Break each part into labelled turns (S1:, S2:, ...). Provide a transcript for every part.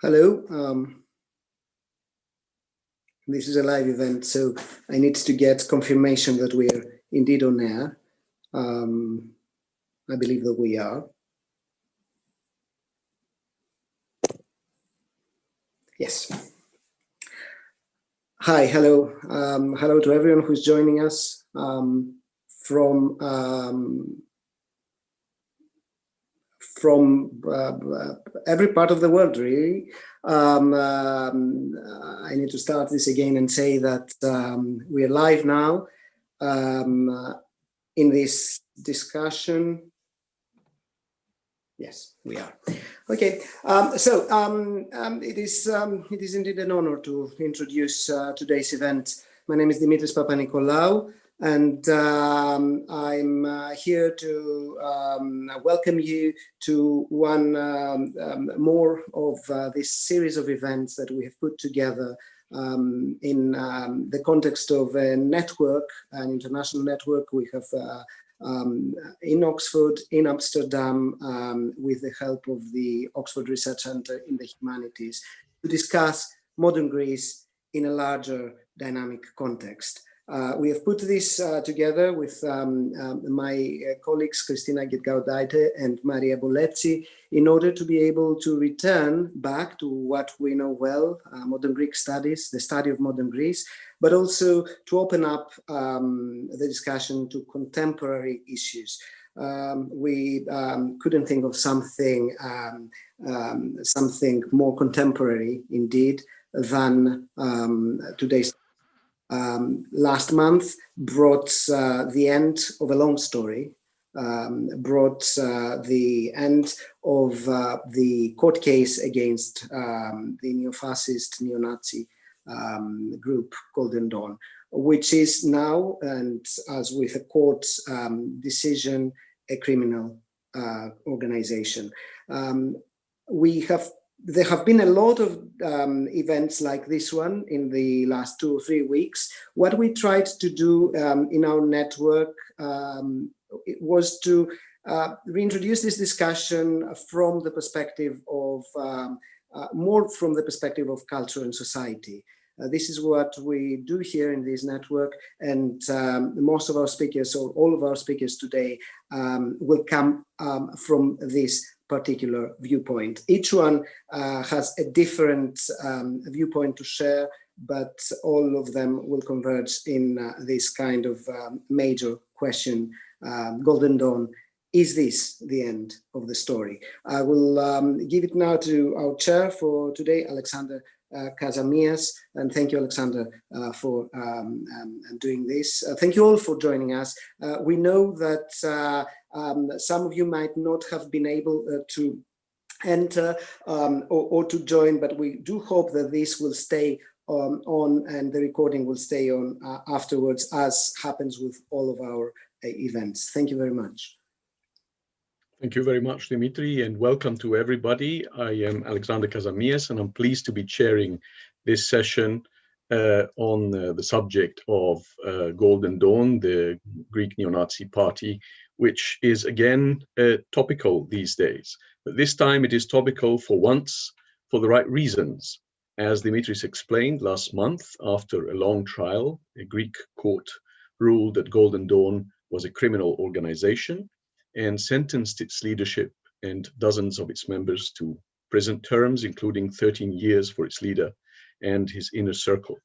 S1: Hello. This is a live event, so I need to get confirmation that we are indeed on air. I believe that we are. Yes. Hi, hello. Hello to everyone who's joining us from every part of the world, really. I need to start this again and say that we are live now in this discussion. Yes, we are. Okay, it is indeed an honor to introduce today's event. My name is Dimitris Papanikolaou, and I'm here to welcome you to one more of this series of events that we have put together in the context of a network, an international network. We have in Oxford, in Amsterdam, with the help of the Oxford Research Centre in the Humanities, to discuss modern Greece in a larger dynamic context. We have put this together with my colleagues Christina Gitgaudaite and Maria Boletsi in order to be able to return back to what we know well, modern Greek studies, the study of modern Greece, but also to open up the discussion to contemporary issues. We couldn't think of something more contemporary indeed than today's. Last month brought the end of a long story, brought the end of the court case against the neo-fascist, neo-Nazi group Golden Dawn, which is now, and as with a court decision, a criminal organization. There have been a lot of events like this one in the last 2 or 3 weeks. What we tried to do in our network was to reintroduce this discussion from the perspective of, more from the perspective of culture and society. This is what we do here in this network, and most of our speakers, or all of our speakers today, will come from this particular viewpoint. Each one has a different viewpoint to share, but all of them will converge in this kind of major question. Golden Dawn, is this the end of the story? I will give it now to our chair for today, Alexander Kazamias, and thank you, Alexander, for doing this. Thank you all for joining us. We know that some of you might not have been able to enter or to join, but we do hope that this will stay on and the recording will stay on afterwards, as happens with all of our events. Thank you very much.
S2: Thank you very much, Dimitri, and welcome to everybody. I am Alexander Kazamias, and I'm pleased to be chairing this session on the subject of Golden Dawn, the Greek neo-Nazi party, which is again topical these days. But this time it is topical for once, for the right reasons. As Dimitris explained last month, after a long trial, a Greek court ruled that Golden Dawn was a criminal organization and sentenced its leadership and dozens of its members to prison terms, including 13 years for its leader and his inner circle.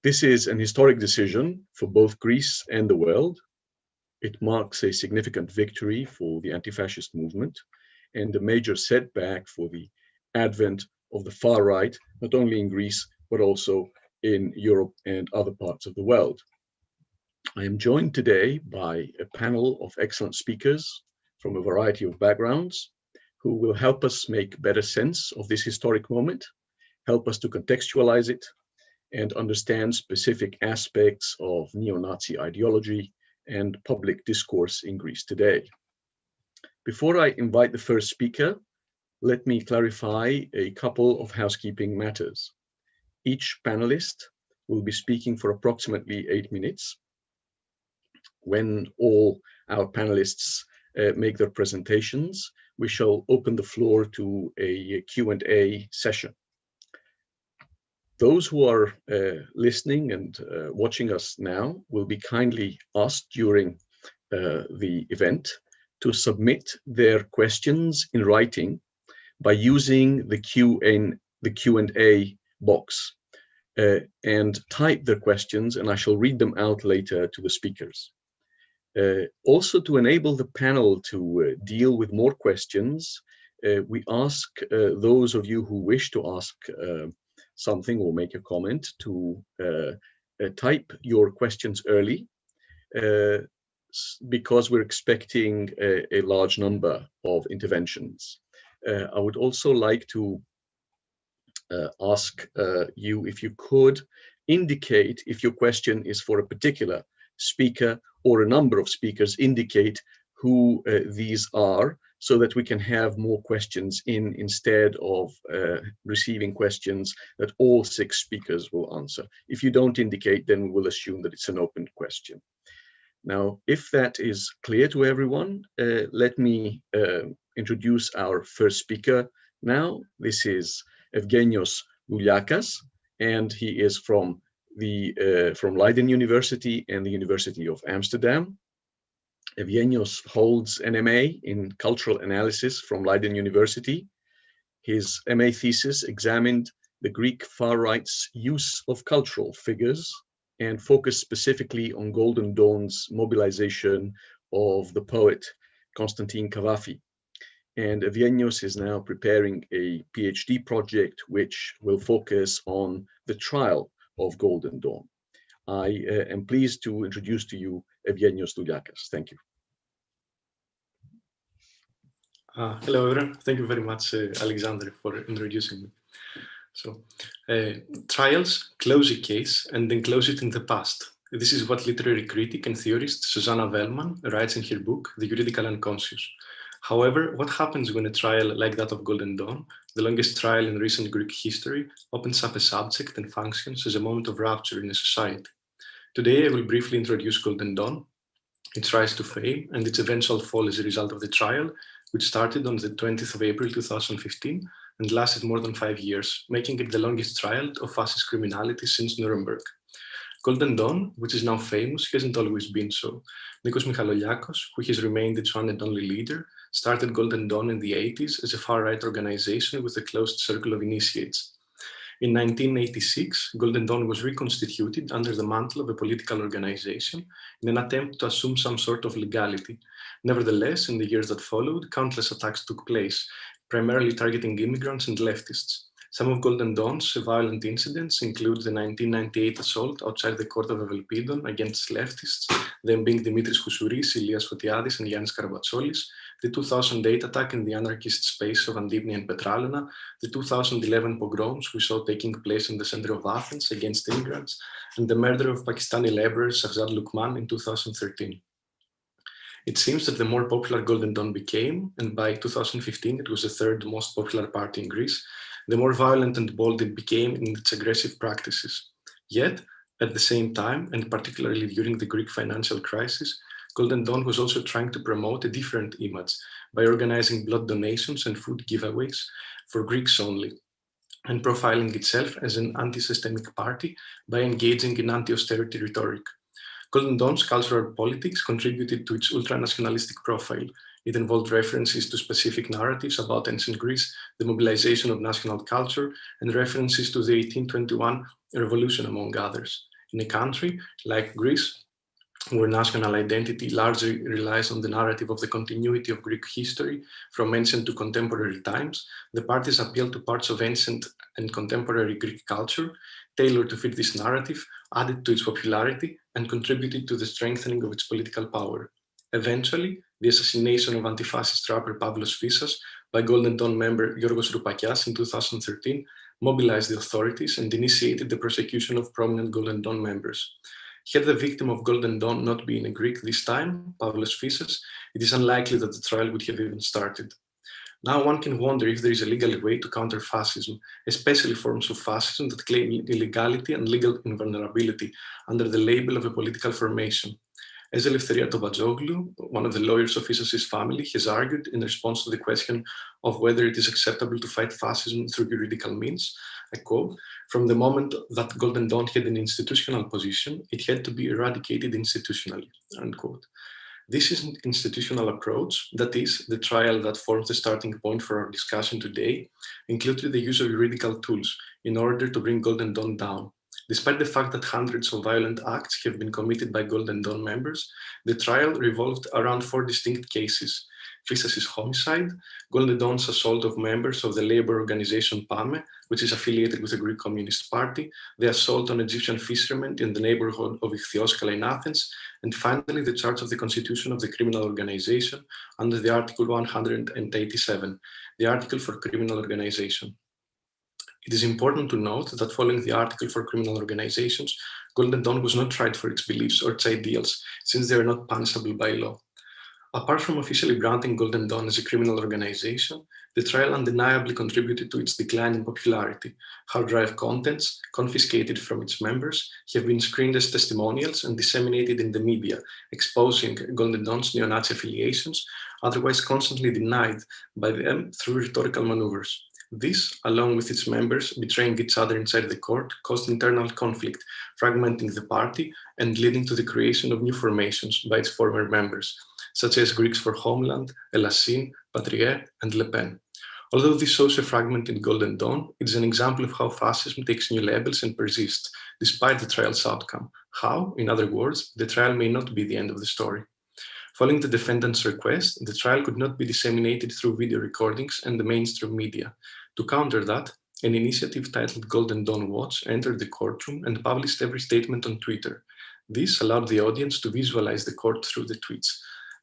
S2: This is an historic decision for both Greece and the world. It marks a significant victory for the anti-fascist movement and a major setback for the advent of the far right, not only in Greece, but also in Europe and other parts of the world. I am joined today by a panel of excellent speakers from a variety of backgrounds who will help us make better sense of this historic moment, help us to contextualize it, and understand specific aspects of neo-Nazi ideology and public discourse in Greece today. Before I invite the first speaker, let me clarify a couple of housekeeping matters. Each panelist will be speaking for approximately 8 minutes. When all our panelists make their presentations, we shall open the floor to a Q&A session. Those who are listening and watching us now will be kindly asked during the event to submit their questions in writing by using the Q&A box and type their questions, and I shall read them out later to the speakers. Also, to enable the panel to deal with more questions, we ask those of you who wish to ask something or make a comment to type your questions early, because we're expecting a large number of interventions. I would also like to ask you if you could indicate if your question is for a particular speaker or a number of speakers, indicate who these are, so that we can have more questions instead of receiving questions that all 6 speakers will answer. If you don't indicate, then we will assume that it's an open question. Now, if that is clear to everyone, let me introduce our first speaker now. This is Evgenios Douliakas, and he is from Leiden University and the University of Amsterdam. Evgenios holds an MA in Cultural Analysis from Leiden University. His MA thesis examined the Greek far right's use of cultural figures and focused specifically on Golden Dawn's mobilization of the poet Constantine Coventry. And Evgenios is now preparing a PhD project which will focus on the trial of Golden Dawn. I am pleased to introduce to you Evgenios Douliakas. Thank you.
S3: Hello, everyone. Thank you very much, Alexander, for introducing me. So, trials close a case and then close it in the past. This is what literary critic and theorist Susanna Wellman writes in her book, The Juridical Unconscious. However, what happens when a trial like that of Golden Dawn, the longest trial in recent Greek history, opens up a subject and functions as a moment of rupture in a society? Today, I will briefly introduce Golden Dawn, its rise to fame, and its eventual fall as a result of the trial, which started on the 20th of April 2015 and lasted more than 5 years, making it the longest trial of fascist criminality since Nuremberg. Golden Dawn, which is now famous, hasn't always been so. Nikos Michalogliakos, who has remained its one and only leader, started Golden Dawn in the 80s as a far-right organization with a closed circle of initiates. In 1986, Golden Dawn was reconstituted under the mantle of a political organization in an attempt to assume some sort of legality. Nevertheless, in the years that followed, countless attacks took place, primarily targeting immigrants and leftists. Some of Golden Dawn's violent incidents include the 1998 assault outside the court of Evelpidon against leftists, them being Dimitris Choussouris, Ilias Fotiadis, and Yannis Karabatsolis, the 2008 attack in the anarchist space of Andipni and Petralena, the 2011 pogroms we saw taking place in the center of Athens against immigrants, and the murder of Pakistani laborer Shahzad Lukman in 2013. It seems that the more popular Golden Dawn became, and by 2015 it was the 3rd most popular party in Greece, the more violent and bold it became in its aggressive practices. Yet, at the same time, and particularly during the Greek financial crisis, Golden Dawn was also trying to promote a different image by organizing blood donations and food giveaways for Greeks only, and profiling itself as an anti-systemic party by engaging in anti-austerity rhetoric. Golden Dawn's cultural politics contributed to its ultra-nationalistic profile. It involved references to specific narratives about ancient Greece, the mobilization of national culture, and references to the 1821 revolution, among others. In a country like Greece, where national identity largely relies on the narrative of the continuity of Greek history from ancient to contemporary times, the parties appeal to parts of ancient and contemporary Greek culture, tailored to fit this narrative, added to its popularity, and contributed to the strengthening of its political power. Eventually, the assassination of anti-fascist rapper Pavlos Fyssas by Golden Dawn member Giorgos Roupakias in 2013 mobilized the authorities and initiated the prosecution of prominent Golden Dawn members. Had the victim of Golden Dawn not been a Greek this time, Pavlos Fyssas, it is unlikely that the trial would have even started. Now one can wonder if there is a legal way to counter fascism, especially forms of fascism that claim illegality and legal invulnerability under the label of a political formation. As Eleftheria Tobatzoglu, one of the lawyers of Issos's family, has argued in response to the question of whether it is acceptable to fight fascism through juridical means, I quote, "From the moment that Golden Dawn had an institutional position, it had to be eradicated institutionally," unquote. This is an institutional approach, that is, the trial that forms the starting point for our discussion today, included the use of juridical tools in order to bring Golden Dawn down. Despite the fact that hundreds of violent acts have been committed by Golden Dawn members, the trial revolved around 4 distinct cases: Fisas's homicide, Golden Dawn's assault of members of the labor organization PAME, which is affiliated with the Greek Communist Party, the assault on Egyptian fishermen in the neighborhood of Ichthyoskala in Athens, and finally the charge of the constitution of the criminal organization under the Article 187, the Article for Criminal Organization. It is important to note that following the Article for Criminal Organizations, Golden Dawn was not tried for its beliefs or its ideals, since they are not punishable by law. Apart from officially branding Golden Dawn as a criminal organization, the trial undeniably contributed to its decline in popularity. Hard drive contents, confiscated from its members, have been screened as testimonials and disseminated in the media, exposing Golden Dawn's neo-Nazi affiliations, otherwise constantly denied by them through rhetorical maneuvers. This, along with its members betraying each other inside the court, caused internal conflict, fragmenting the party and leading to the creation of new formations by its former members, such as Greeks for Homeland, Elassine, Patrie, and Le Pen. Although this shows a fragmented Golden Dawn, it is an example of how fascism takes new labels and persists, despite the trial's outcome. How, in other words, the trial may not be the end of the story. Following the defendant's request, the trial could not be disseminated through video recordings and the mainstream media. To counter that, an initiative titled Golden Dawn Watch entered the courtroom and published every statement on Twitter. This allowed the audience to visualize the court through the tweets.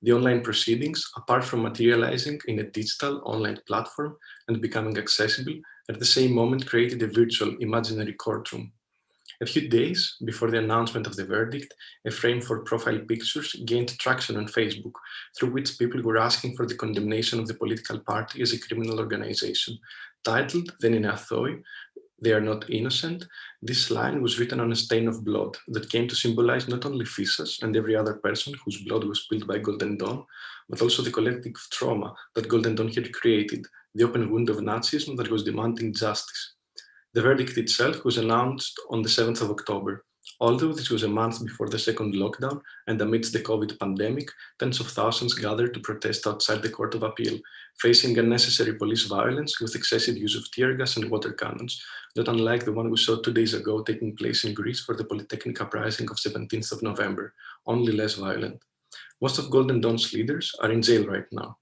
S3: The online proceedings, apart from materializing in a digital online platform and becoming accessible, at the same moment created a virtual imaginary courtroom. A few days before the announcement of the verdict, a frame for profile pictures gained traction on Facebook, through which people were asking for the condemnation of the political party as a criminal organization. Titled "Then in Athoi, they are not innocent," this line was written on a stain of blood that came to symbolize not only Fisas and every other person whose blood was spilled by Golden Dawn, but also the collective trauma that Golden Dawn had created, the open wound of Nazism that was demanding justice. The verdict itself was announced on the 7th of October. Although this was a month before the second lockdown and amidst the COVID pandemic, tens of thousands gathered to protest outside the Court of Appeal, facing unnecessary police violence with excessive use of tear gas and water cannons, not unlike the one we saw 2 days ago taking place in Greece for the Polytechnic uprising of 17th of November, only less violent. Most of Golden Dawn's leaders are in jail right now.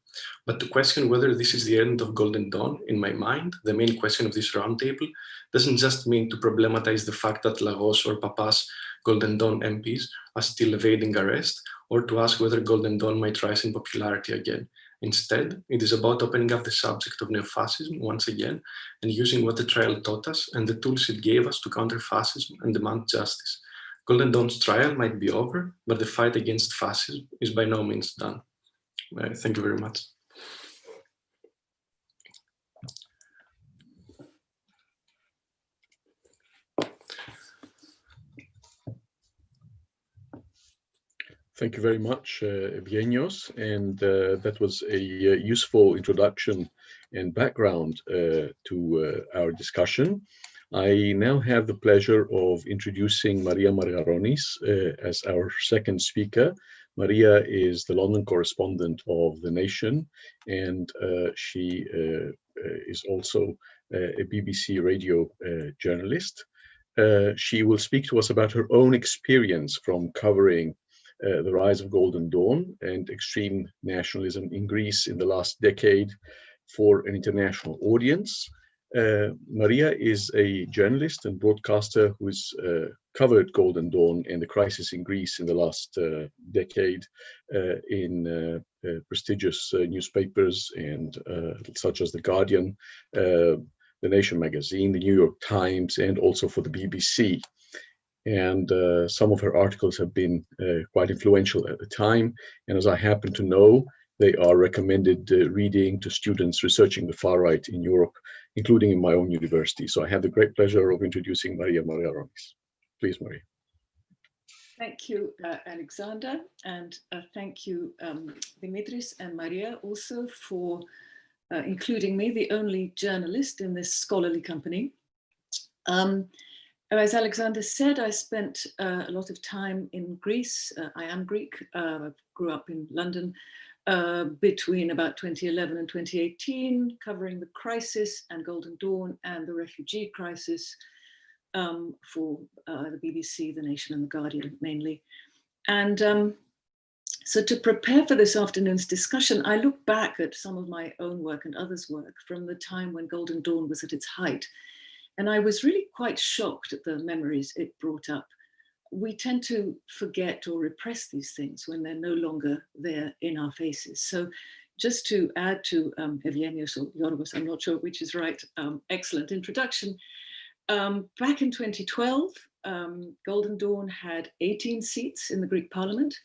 S3: But to question whether this is the end of Golden Dawn, in my mind, the main question of this roundtable doesn't just mean to problematize the fact that Lagos or Papas Golden Dawn MPs are still evading arrest, or to ask whether Golden Dawn might rise in popularity again. Instead, it is about opening up the subject of neo-fascism once again and using what the trial taught us and the tools it gave us to counter fascism and demand justice. Golden Dawn's trial might be over, but the fight against fascism is by no means done. Thank you very much.
S2: Thank you very much, Evgenios, and that was a useful introduction and background to our discussion. I now have the pleasure of introducing Maria Margaronis as our second speaker. Maria is the London correspondent of The Nation, and she is also a BBC radio journalist. She will speak to us about her own experience from covering the rise of Golden Dawn and extreme nationalism in Greece in the last decade for an international audience. Maria is a journalist and broadcaster who's covered Golden Dawn and the crisis in Greece in the last decade in prestigious newspapers and such as The Guardian, The Nation magazine, The New York Times, and also for the BBC. And some of her articles have been quite influential at the time. And as I happen to know, they are recommended reading to students researching the far right in Europe, including in my own university. So I have the great pleasure of introducing Maria Margaronis. Please, Maria.
S4: Thank you, Alexander, and thank you, Dimitris and Maria, also for including me, the only journalist in this scholarly company. As Alexander said, I spent a lot of time in Greece. I am Greek, grew up in London between about 2011 and 2018, covering the crisis and Golden Dawn and the refugee crisis for the BBC, The Nation and The Guardian mainly. And so to prepare for this afternoon's discussion, I look back at some of my own work and others' work from the time when Golden Dawn was at its height. And I was really quite shocked at the memories it brought up. We tend to forget or repress these things when they're no longer there in our faces. So just to add to Evgenios or Yorgos, I'm not sure which is right, excellent introduction. Back in 2012, Golden Dawn had 18 seats in the Greek parliament.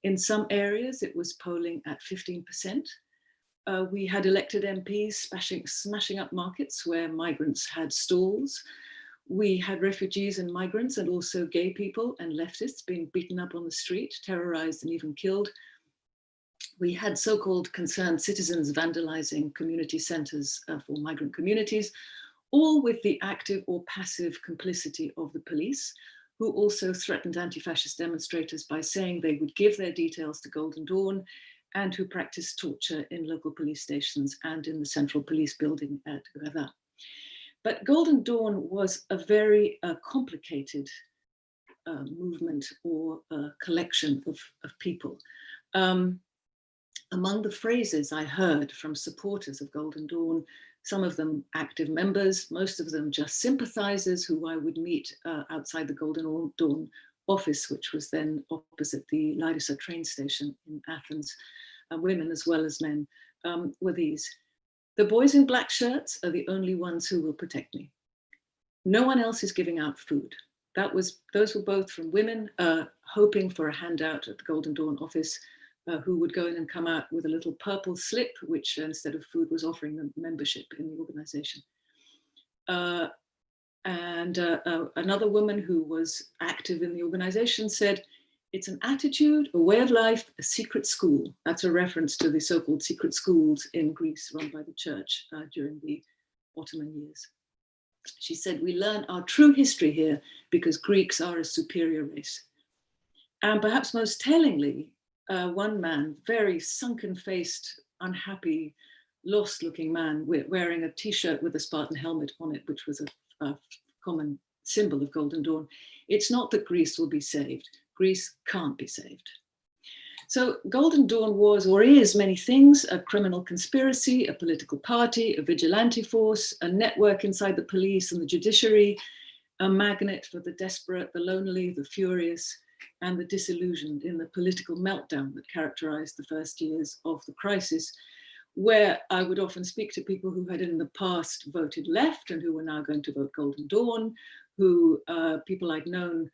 S4: In some areas, it was polling at 15%. We had elected MPs smashing up markets where migrants had stalls. We had refugees and migrants and also gay people and leftists being beaten up on the street, terrorized and even killed. We had so-called concerned citizens vandalizing community centers for migrant communities, all with the active or passive complicity of the police, who also threatened anti-fascist demonstrators by saying they would give their details to Golden Dawn, and who practiced torture in local police stations and in the central police building at Greva. But Golden Dawn was a very complicated movement or collection of people. Among the phrases I heard from supporters of Golden Dawn, some of them active members, most of them just sympathizers who I would meet outside the Golden Dawn office, which was then opposite the Leiden train station in Athens, women as well as men, were these. The boys in black shirts are the only ones who will protect me. No one else is giving out food. Those were both from women hoping for a handout at the Golden Dawn office, who would go in and come out with a little purple slip, which instead of food was offering them membership in the organization. Another woman who was active in the organization said, it's an attitude, a way of life, a secret school. That's a reference to the so-called secret schools in Greece run by the church during the Ottoman years. She said, we learn our true history here because Greeks are a superior race. And perhaps most tellingly, one man, very sunken-faced, unhappy, lost-looking man, wearing a t-shirt with a Spartan helmet on it, which was a common symbol of Golden Dawn. It's not that Greece will be saved. Greece can't be saved. So Golden Dawn was or is many things: a criminal conspiracy, a political party, a vigilante force, a network inside the police and the judiciary, a magnet for the desperate, the lonely, the furious, and the disillusioned in the political meltdown that characterized the first years of the crisis, where I would often speak to people who had in the past voted left and who were now going to vote Golden Dawn, who people I'd known,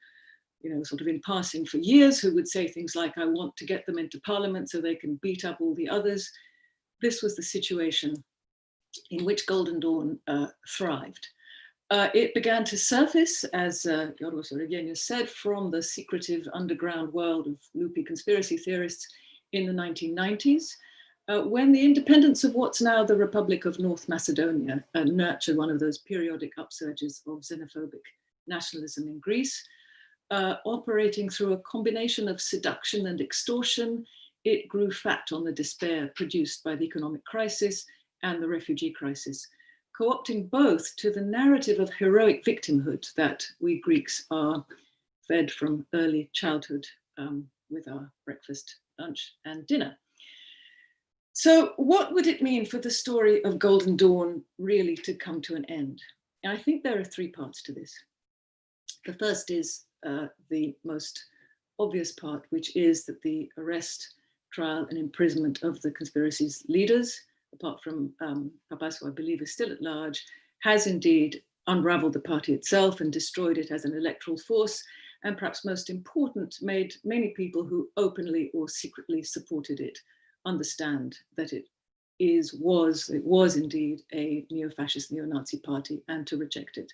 S4: sort of in passing for years, who would say things like, I want to get them into parliament so they can beat up all the others. This was the situation in which Golden Dawn thrived. It began to surface, as Georgios-Evgenios said, from the secretive underground world of loopy conspiracy theorists in the 1990s, when the independence of what's now the Republic of North Macedonia nurtured one of those periodic upsurges of xenophobic nationalism in Greece. Operating through a combination of seduction and extortion, it grew fat on the despair produced by the economic crisis and the refugee crisis, co-opting both to the narrative of heroic victimhood that we Greeks are fed from early childhood with our breakfast, lunch, and dinner. So what would it mean for the story of Golden Dawn really to come to an end? And I think there are three parts to this. The first is the most obvious part, which is that the arrest, trial, and imprisonment of the conspiracy's leaders, apart from Papas, who I believe is still at large, has indeed unraveled the party itself and destroyed it as an electoral force, and perhaps most important, made many people who openly or secretly supported it understand that it was indeed a neo-fascist, neo-Nazi party, and to reject it.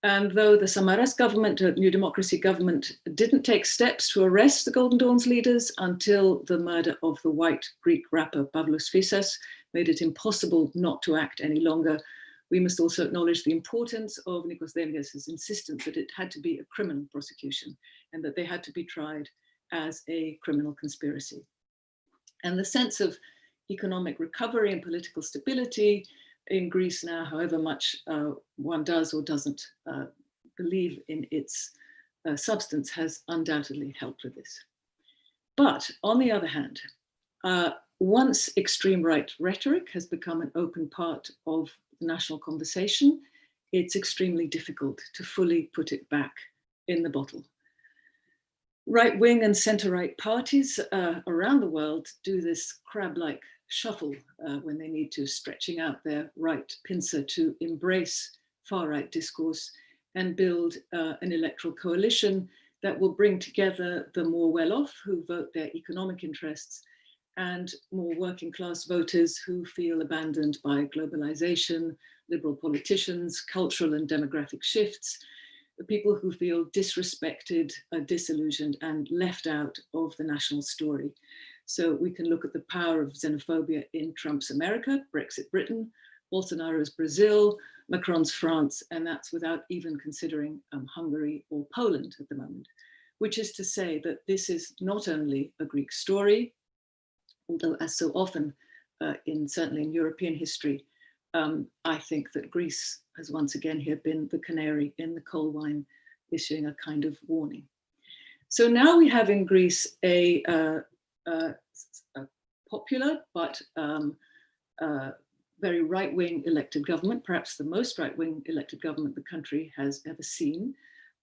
S4: And though the Samaras government, New Democracy government, didn't take steps to arrest the Golden Dawn's leaders until the murder of the white Greek rapper Pavlos Fyssas made it impossible not to act any longer, we must also acknowledge the importance of Nikos Demias' insistence that it had to be a criminal prosecution and that they had to be tried as a criminal conspiracy. And the sense of economic recovery and political stability in Greece now, however much one does or doesn't believe in its substance, has undoubtedly helped with this. But on the other hand, once extreme right rhetoric has become an open part of the national conversation, it's extremely difficult to fully put it back in the bottle. Right-wing and center-right parties around the world do this crab-like shuffle when they need to, stretching out their right pincer to embrace far-right discourse and build an electoral coalition that will bring together the more well-off who vote their economic interests and more working-class voters who feel abandoned by globalization, liberal politicians, cultural and demographic shifts, the people who feel disrespected, disillusioned, and left out of the national story. So we can look at the power of xenophobia in Trump's America, Brexit Britain, Bolsonaro's Brazil, Macron's France, and that's without even considering Hungary or Poland at the moment, which is to say that this is not only a Greek story, although as so often certainly in European history, I think that Greece has once again here been the canary in the coal mine, issuing a kind of warning. So now we have in Greece a popular but very right-wing elected government, perhaps the most right-wing elected government the country has ever seen.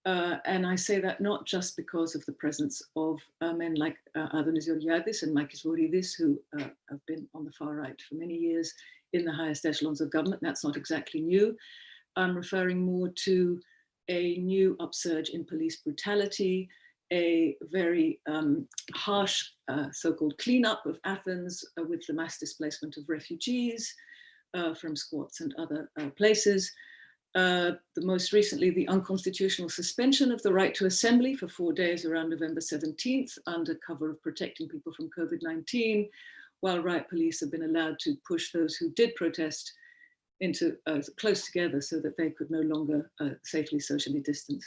S4: And I say that not just because of the presence of men like Ioannidou and Makis Voridis, who have been on the far right for many years in the highest echelons of government. That's not exactly new. I'm referring more to a new upsurge in police brutality, a very harsh so-called cleanup of Athens with the mass displacement of refugees from squats and other places. The most recently, the unconstitutional suspension of the right to assembly for 4 days around November 17th under cover of protecting people from COVID-19, while riot police have been allowed to push those who did protest into close together so that they could no longer safely socially distance.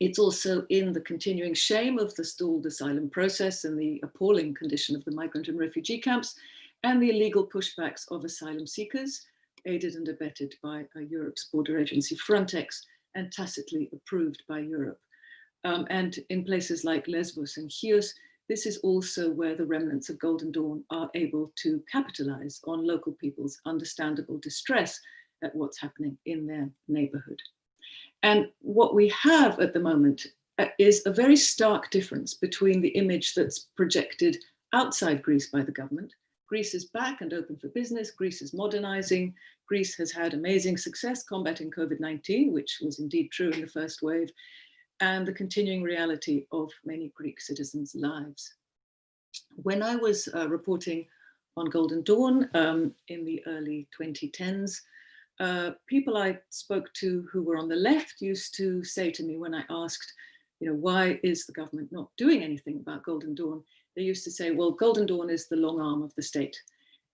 S4: It's also in the continuing shame of the stalled asylum process and the appalling condition of the migrant and refugee camps and the illegal pushbacks of asylum seekers, aided and abetted by Europe's border agency Frontex and tacitly approved by Europe. And in places like Lesbos and Chios, this is also where the remnants of Golden Dawn are able to capitalize on local people's understandable distress at what's happening in their neighborhood. And what we have at the moment is a very stark difference between the image that's projected outside Greece by the government. Greece is back and open for business. Greece is modernizing. Greece has had amazing success combating COVID-19, which was indeed true in the first wave, and the continuing reality of many Greek citizens' lives. When I was reporting on Golden Dawn in the early 2010s, people I spoke to who were on the left used to say to me when I asked, why is the government not doing anything about Golden Dawn? They used to say, well, Golden Dawn is the long arm of the state.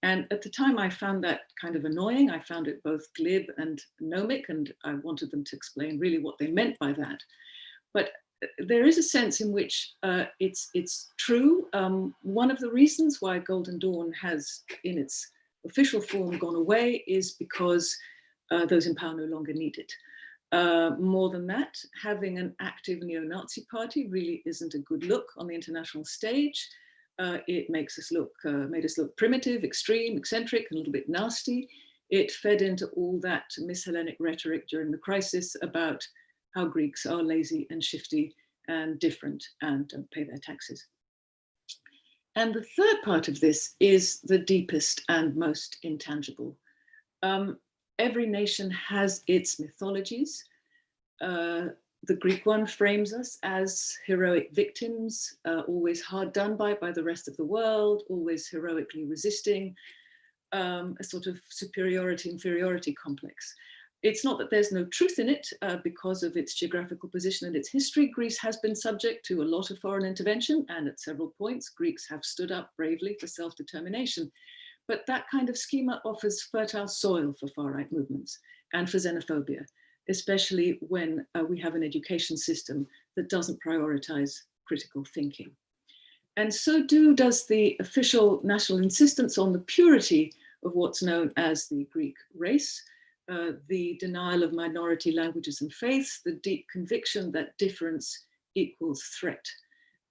S4: And at the time I found that kind of annoying. I found it both glib and gnomic, and I wanted them to explain really what they meant by that. But there is a sense in which it's true. One of the reasons why Golden Dawn has, in its official form, gone away is because those in power no longer need it. More than that, having an active neo-Nazi party really isn't a good look on the international stage. It makes us look, made us look primitive, extreme, eccentric, and a little bit nasty. It fed into all that mis-Hellenic rhetoric during the crisis about how Greeks are lazy and shifty and different and don't pay their taxes. And the third part of this is the deepest and most intangible. Every nation has its mythologies. The Greek one frames us as heroic victims, always hard done by the rest of the world, always heroically resisting, a sort of superiority-inferiority complex. It's not that there's no truth in it because of its geographical position and its history. Greece has been subject to a lot of foreign intervention, and at several points, Greeks have stood up bravely for self-determination. But that kind of schema offers fertile soil for far-right movements and for xenophobia, especially when we have an education system that doesn't prioritize critical thinking. And so does the official national insistence on the purity of what's known as the Greek race, the denial of minority languages and faiths, the deep conviction that difference equals threat.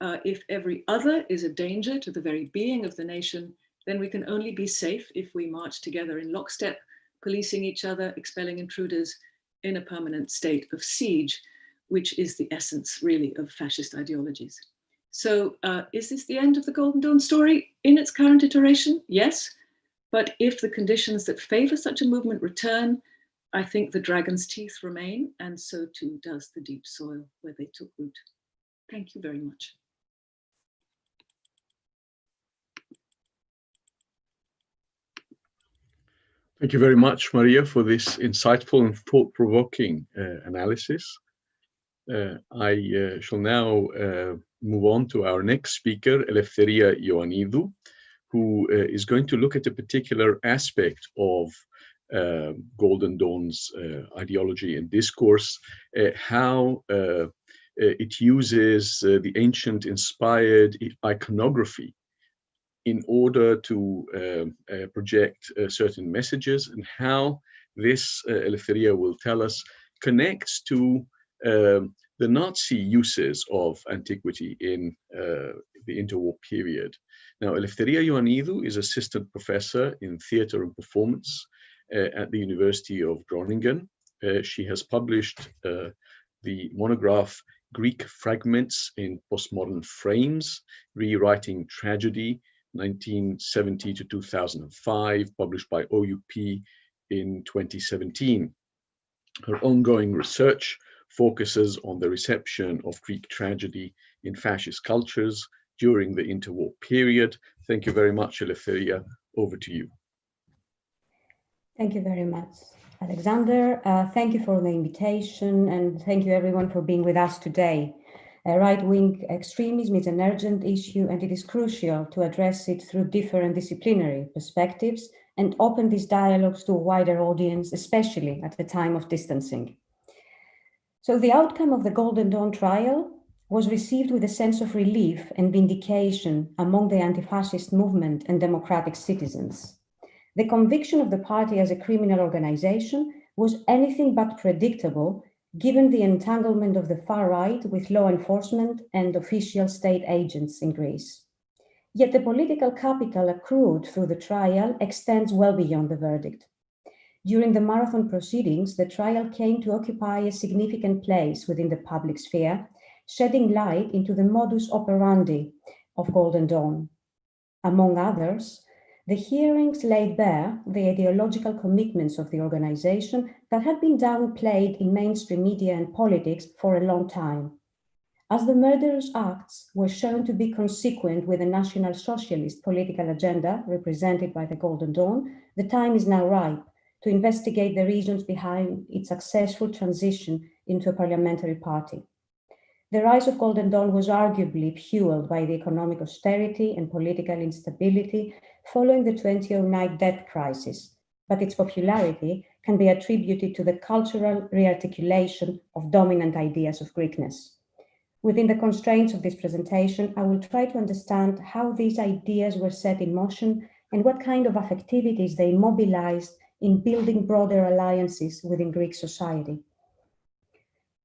S4: If every other is a danger to the very being of the nation, then we can only be safe if we march together in lockstep, policing each other, expelling intruders in a permanent state of siege, which is the essence really of fascist ideologies. So is this the end of the Golden Dawn story in its current iteration? Yes. But if the conditions that favor such a movement return, I think the dragon's teeth remain, and so too does the deep soil where they took root. Thank you very much.
S2: Thank you very much, Maria, for this insightful and thought-provoking analysis. I shall now move on to our next speaker, Eleftheria Ioannidou, who is going to look at a particular aspect of Golden Dawn's ideology and discourse, how it uses the ancient inspired iconography in order to project certain messages, and how this, Eleftheria will tell us, connects to the Nazi uses of antiquity in the interwar period. Now, Eleftheria Ioannidou is assistant professor in theatre and performance at the University of Groningen. She has published the monograph Greek Fragments in Postmodern Frames, Rewriting Tragedy, 1970 to 2005, published by OUP in 2017. Her ongoing research focuses on the reception of Greek tragedy in fascist cultures during the interwar period. Thank you very much, Eleftheria. Over to you.
S5: Thank you very much, Alexander. Thank you for the invitation, and thank you everyone for being with us today. Right-wing extremism is an urgent issue, and it is crucial to address it through different disciplinary perspectives and open these dialogues to a wider audience, especially at the time of distancing. So the outcome of the Golden Dawn trial was received with a sense of relief and vindication among the anti-fascist movement and democratic citizens. The conviction of the party as a criminal organization was anything but predictable, given the entanglement of the far right with law enforcement and official state agents in Greece. Yet the political capital accrued through the trial extends well beyond the verdict. During the marathon proceedings, the trial came to occupy a significant place within the public sphere, shedding light into the modus operandi of Golden Dawn. Among others, the hearings laid bare the ideological commitments of the organization that had been downplayed in mainstream media and politics for a long time. As the murderous acts were shown to be consequent with the National Socialist political agenda represented by the Golden Dawn, the time is now ripe to investigate the reasons behind its successful transition into a parliamentary party. The rise of Golden Dawn was arguably fueled by the economic austerity and political instability following the 2009 debt crisis, but its popularity can be attributed to the cultural rearticulation of dominant ideas of Greekness. Within the constraints of this presentation, I will try to understand how these ideas were set in motion and what kind of affectivities they mobilized in building broader alliances within Greek society.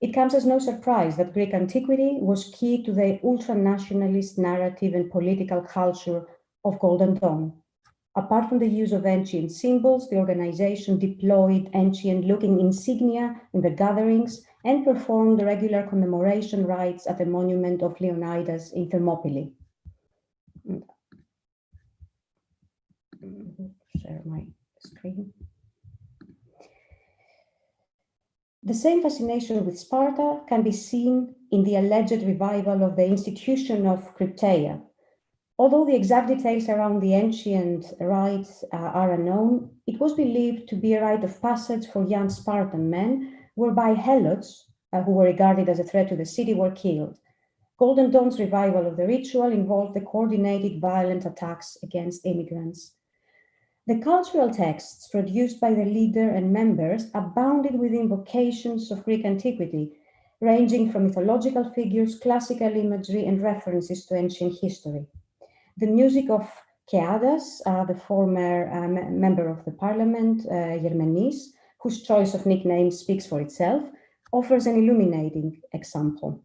S5: It comes as no surprise that Greek antiquity was key to the ultranationalist narrative and political culture of Golden Dawn. Apart from the use of ancient symbols, the organization deployed ancient-looking insignia in the gatherings and performed regular commemoration rites at the monument of Leonidas in Thermopylae. Share my screen. The same fascination with Sparta can be seen in the alleged revival of the institution of crypteia, Although the exact details around the ancient rites are unknown, it was believed to be a rite of passage for young Spartan men, whereby helots, who were regarded as a threat to the city, were killed. Golden Dawn's revival of the ritual involved the coordinated violent attacks against immigrants. The cultural texts produced by the leader and members abounded with invocations of Greek antiquity, ranging from mythological figures, classical imagery, and references to ancient history. The music of Keadas, the former member of the parliament, Germenis, whose choice of nickname speaks for itself, offers an illuminating example.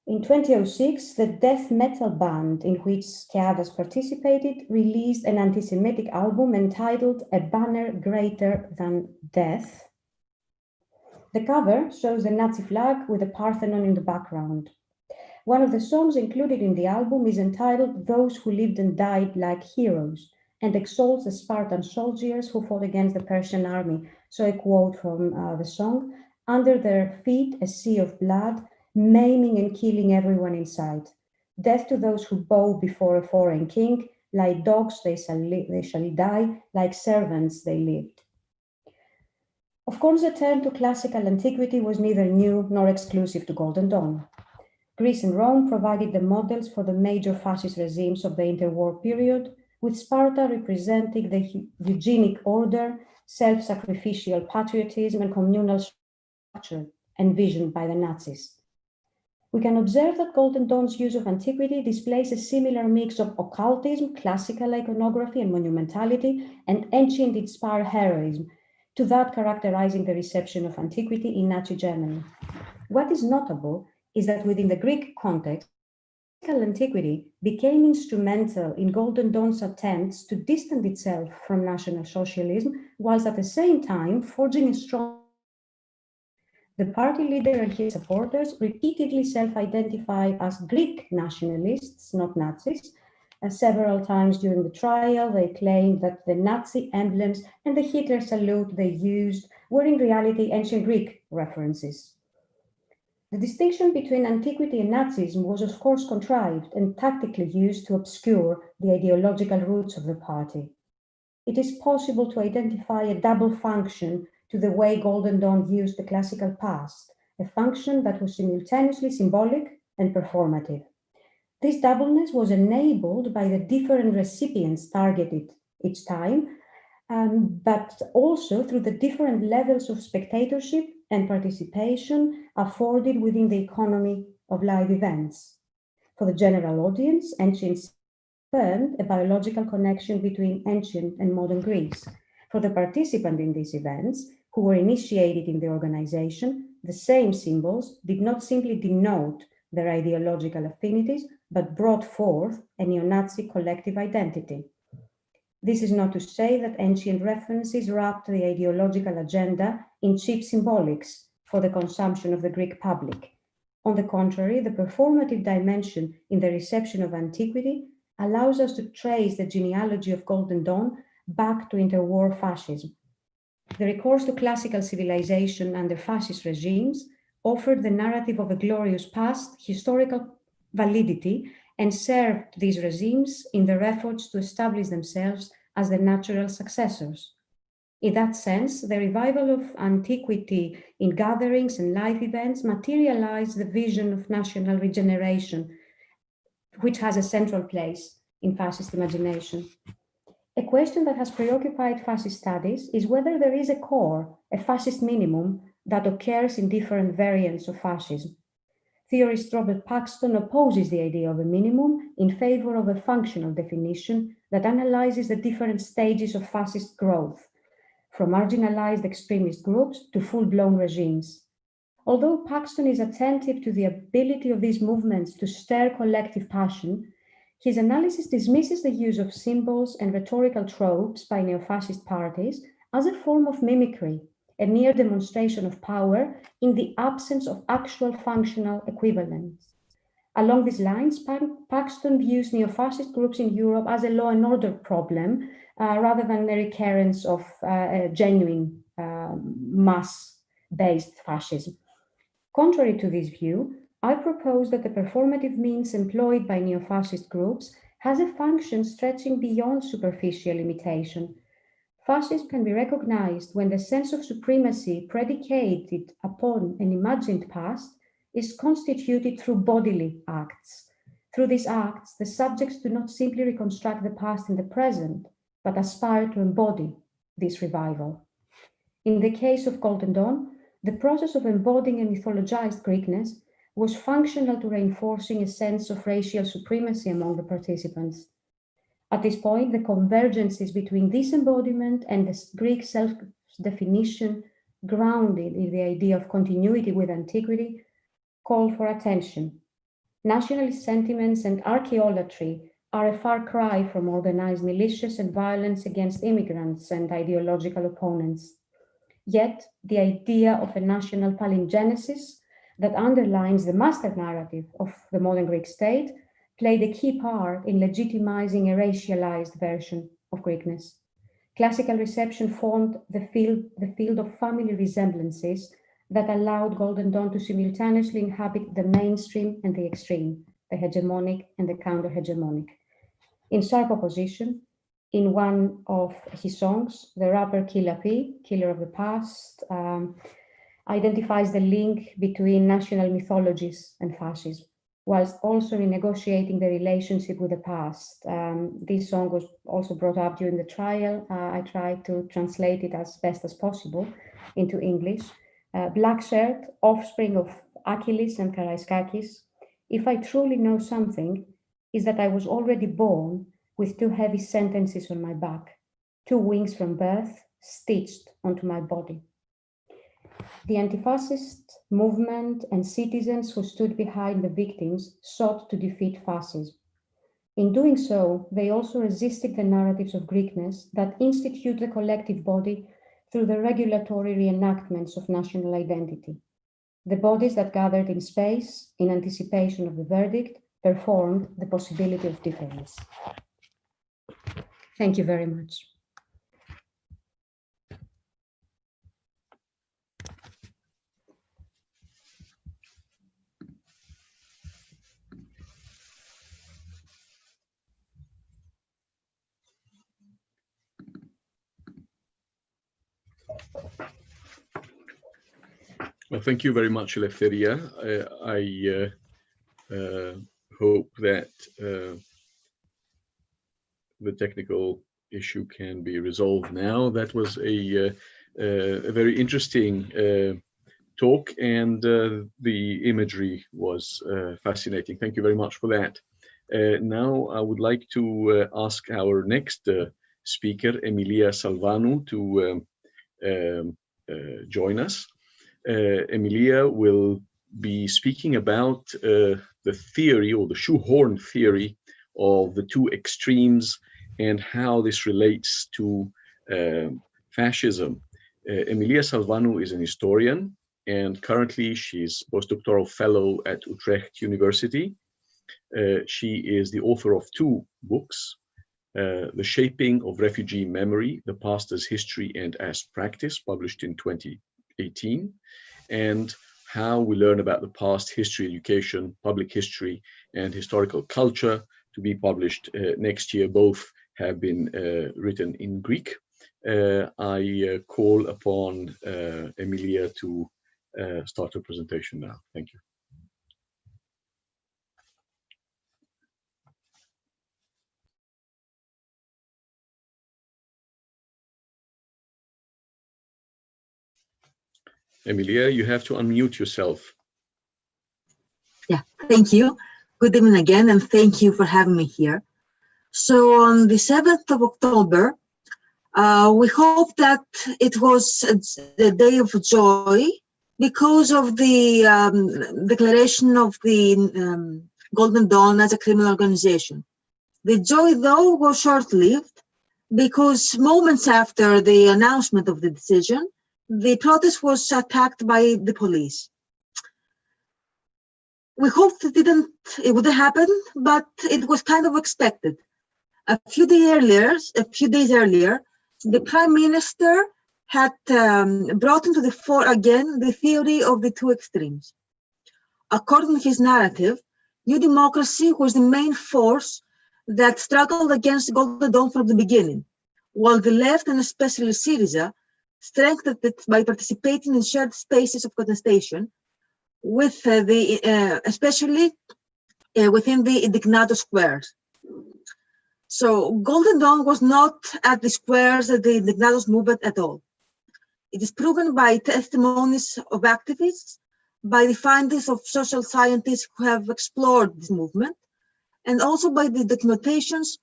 S5: In 2006, the death metal band in which Keadas participated released an anti-Semitic album entitled A Banner Greater Than Death. The cover shows the Nazi flag with the Parthenon in the background. One of the songs included in the album is entitled Those Who Lived and Died Like Heroes, and exalts the Spartan soldiers who fought against the Persian army. So a quote from the song, "Under their feet a sea of blood, maiming and killing everyone in sight. Death to those who bow before a foreign king, like dogs they shall die, like servants they lived." Of course, the turn to classical antiquity was neither new nor exclusive to Golden Dawn. Greece and Rome provided the models for the major fascist regimes of the interwar period, with Sparta representing the eugenic order, self-sacrificial patriotism, and communal structure envisioned by the Nazis. We can observe that Golden Dawn's use of antiquity displays a similar mix of occultism, classical iconography, and monumentality, and ancient-inspired heroism to that characterizing the reception of antiquity in Nazi Germany. What is notable is that within the Greek context, classical antiquity became instrumental in Golden Dawn's attempts to distance itself from National Socialism, whilst at the same time forging a strong. The party leader and his supporters repeatedly self-identify as Greek nationalists, not Nazis. Several times during the trial, they claimed that the Nazi emblems and the Hitler salute they used were in reality ancient Greek references. The distinction between antiquity and Nazism was of course contrived and tactically used to obscure the ideological roots of the party. It is possible to identify a double function to the way Golden Dawn used the classical past, a function that was simultaneously symbolic and performative. This doubleness was enabled by the different recipients targeted each time, but also through the different levels of spectatorship and participation afforded within the economy of live events. For the general audience, ancient affirmed a biological connection between ancient and modern Greece. For the participant in these events, who were initiated in the organization, the same symbols did not simply denote their ideological affinities, but brought forth a neo-Nazi collective identity. This is not to say that ancient references wrapped the ideological agenda in cheap symbolics for the consumption of the Greek public. On the contrary, the performative dimension in the reception of antiquity allows us to trace the genealogy of Golden Dawn back to interwar fascism. The recourse to classical civilization under fascist regimes offered the narrative of a glorious past historical validity and served these regimes in their efforts to establish themselves as the natural successors. In that sense, the revival of antiquity in gatherings and live events materialized the vision of national regeneration, which has a central place in fascist imagination. A question that has preoccupied fascist studies is whether there is a core, a fascist minimum, that occurs in different variants of fascism. Theorist Robert Paxton opposes the idea of a minimum in favor of a functional definition that analyzes the different stages of fascist growth, from marginalized extremist groups to full-blown regimes. Although Paxton is attentive to the ability of these movements to stir collective passion, his analysis dismisses the use of symbols and rhetorical tropes by neo-fascist parties as a form of mimicry, a mere demonstration of power in the absence of actual functional equivalence. Along these lines, Paxton views neo-fascist groups in Europe as a law and order problem rather than a recurrence of genuine mass-based fascism. Contrary to this view, I propose that the performative means employed by neo-fascist groups has a function stretching beyond superficial imitation. Fascism can be recognized when the sense of supremacy predicated upon an imagined past is constituted through bodily acts. Through these acts, the subjects do not simply reconstruct the past in the present, but aspire to embody this revival. In the case of Golden Dawn, the process of embodying a mythologized Greekness was functional to reinforcing a sense of racial supremacy among the participants. At this point, the convergences between this embodiment and the Greek self-definition, grounded in the idea of continuity with antiquity, call for attention. Nationalist sentiments and archaeolatry are a far cry from organized militias and violence against immigrants and ideological opponents. Yet, the idea of a national palingenesis that underlines the master narrative of the modern Greek state played a key part in legitimizing a racialized version of Greekness. Classical reception formed the field of family resemblances that allowed Golden Dawn to simultaneously inhabit the mainstream and the extreme, the hegemonic and the counter-hegemonic. In sharp opposition, in one of his songs, the rapper Killa P, Killer of the Past, identifies the link between national mythologies and fascism, whilst also renegotiating the relationship with the past. This song was also brought up during the trial. I tried to translate it as best as possible into English. Black shirt, offspring of Achilles and Karaiskakis. If I truly know something, is that I was already born with 2 heavy sentences on my back, 2 wings from birth stitched onto my body. The anti-fascist movement and citizens who stood behind the victims sought to defeat fascism. In doing so, they also resisted the narratives of Greekness that institute the collective body through the regulatory reenactments of national identity. The bodies that gathered in space, in anticipation of the verdict, performed the possibility of difference. Thank you very much.
S2: Well, thank you very much, Eleftheria. I hope that the technical issue can be resolved now. That was a very interesting talk, and the imagery was fascinating. Thank you very much for that. Now I would like to ask our next speaker, Emilia Salvanou, to join us. Emilia will be speaking about the theory, or the shoehorn theory, of the 2 extremes and how this relates to fascism. Emilia Salvanou is an historian, and currently she's postdoctoral fellow at Utrecht University. She is the author of 2 books, The Shaping of Refugee Memory, The Past as History and as Practice, published in 2018, and How We Learn About the Past, History, Education, Public History, and Historical Culture, to be published next year. Both have been written in Greek. I call upon Emilia to start her presentation now. Thank you. Emilia, you have to unmute yourself.
S6: Yeah, thank you. Good evening again, and thank you for having me here. So on the 7th of October, we hope that it was the day of joy because of the declaration of the Golden Dawn as a criminal organization. The joy, though, was short-lived because moments after the announcement of the decision, the protest was attacked by the police. We hoped it wouldn't happen, but it was kind of expected. A few days earlier, the Prime Minister had brought into the fore again the theory of the 2 extremes. According to his narrative, New Democracy was the main force that struggled against Golden Dawn from the beginning, while the left, and especially Syriza, strengthened it by participating in shared spaces of contestation, with especially within the Indignado squares. So Golden Dawn was not at the squares of the Indignados movement at all. It is proven by testimonies of activists, by the findings of social scientists who have explored this movement, and also by the documentations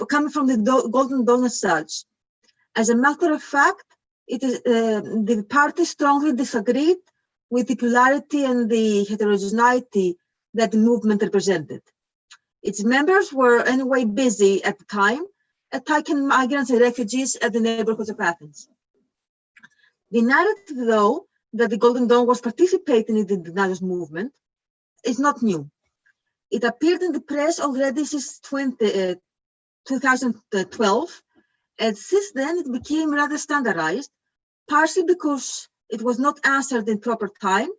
S6: coming from the Golden Dawn as such. As a matter of fact, the party strongly disagreed with the plurality and the heterogeneity that the movement represented. Its members were anyway busy at the time attacking migrants and refugees at the neighborhoods of Athens. The narrative, though, that the Golden Dawn was participating in the Indignados movement is not new. It appeared in the press already since 2012, and since then it became rather standardized, partially because it was not answered in proper time,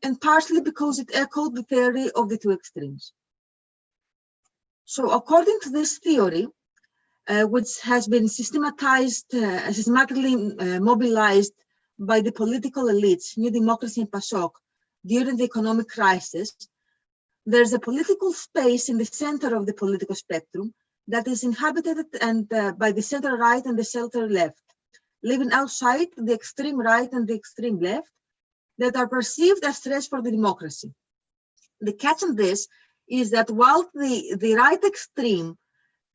S6: and partially because it echoed the theory of the two extremes. So according to this theory, which has been systematically mobilized by the political elites, New Democracy and PASOK, during the economic crisis, there's a political space in the center of the political spectrum that is inhabited by the center right and the center left, leaving outside the extreme right and the extreme left that are perceived as threats for the democracy. The catch on this is that while the right extreme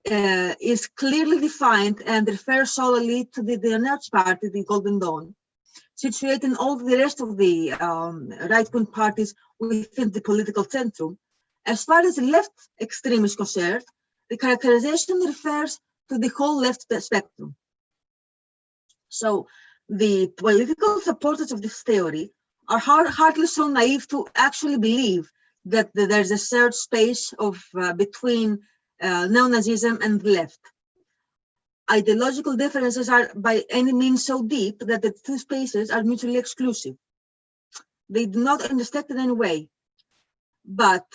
S6: is clearly defined and refers solely to the Nurch party, the Golden Dawn, situating all the rest of the right-wing parties within the political centrum, as far as the left extreme is concerned, the characterization refers to the whole left spectrum. So the political supporters of this theory are hardly so naive to actually believe that there's a shared space between neo-Nazism and the left. Ideological differences are by any means so deep that the two spaces are mutually exclusive. They do not intersect in any way. But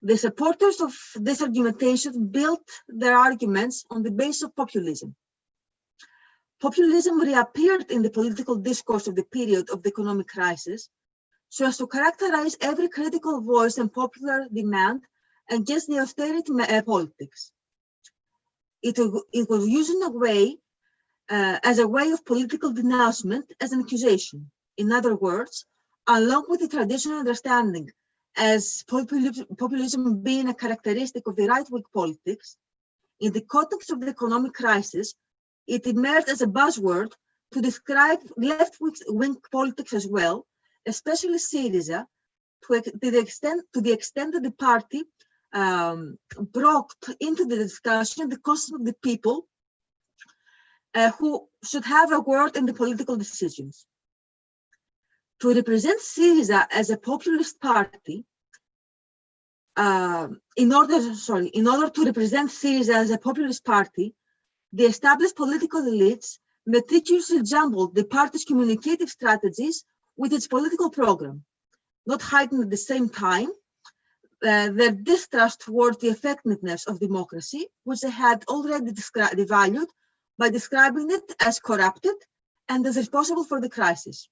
S6: the supporters of this argumentation built their arguments on the basis of populism. Populism reappeared in the political discourse of the period of the economic crisis so as to characterize every critical voice and popular demand against the austerity politics. It was used in a way as a way of political denouncement, as an accusation. In other words, along with the traditional understanding as populism being a characteristic of the right-wing politics, in the context of the economic crisis, it emerged as a buzzword to describe left-wing politics as well, especially Syriza, to the extent that the party brought into the discussion the concept of the people who should have a word in the political decisions. To represent Syriza as a populist party, in order to represent Syriza as a populist party, the established political elites meticulously jumbled the party's communicative strategies with its political program, not hiding at the same time their distrust towards the effectiveness of democracy, which they had already devalued by describing it as corrupted and as responsible for the crisis.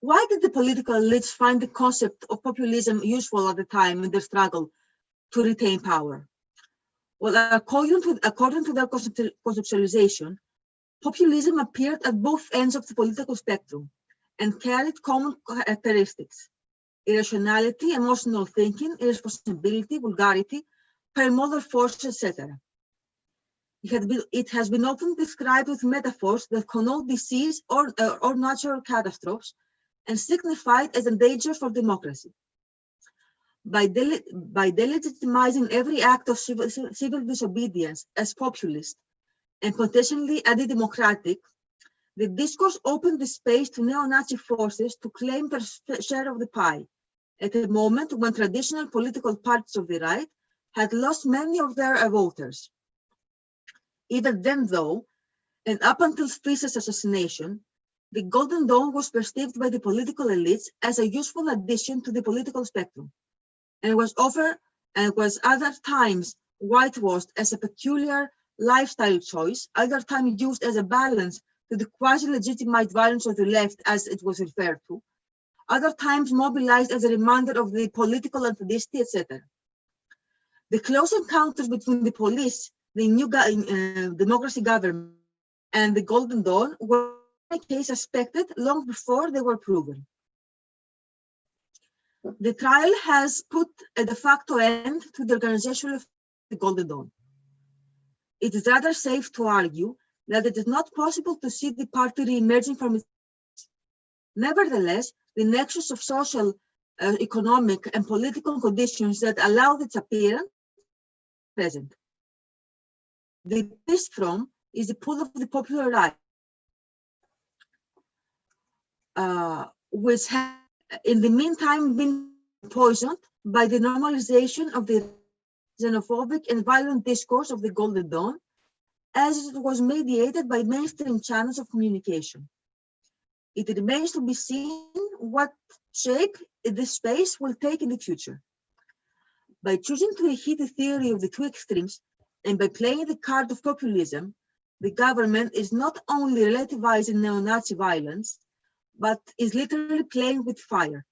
S6: Why did the political elites find the concept of populism useful at the time in their struggle to retain power? Well, according to their conceptualization, populism appeared at both ends of the political spectrum and carried common characteristics: irrationality, emotional thinking, irresponsibility, vulgarity, paramodal force, etc. It has been often described with metaphors that connote disease or natural catastrophes and signified as a danger for democracy. By delegitimizing every act of civil disobedience as populist and potentially anti-democratic, the discourse opened the space to neo-Nazi forces to claim their share of the pie at a moment when traditional political parties of the right had lost many of their voters. Even then, though, and up until Spisa's assassination, the Golden Dawn was perceived by the political elites as a useful addition to the political spectrum, and was other times whitewashed as a peculiar lifestyle choice, other times used as a balance to the quasi-legitimate violence of the left, as it was referred to, other times mobilized as a reminder of the political authenticity, etc. The close encounters between the police, the new democracy government, and the Golden Dawn were in a case suspected long before they were proven. The trial has put a de facto end to the organization of the Golden Dawn. It is rather safe to argue that it is not possible to see the party re-emerging from its. Nevertheless, the nexus of social, economic, and political conditions that allowed its appearance present. The test from is the pull of the popular right, which has in the meantime been poisoned by the normalization of the xenophobic and violent discourse of the Golden Dawn, as it was mediated by mainstream channels of communication. It remains to be seen what shape this space will take in the future. By choosing to heed the theory of the two extremes and by playing the card of populism, the government is not only relativizing neo-Nazi violence, but is literally playing with fire.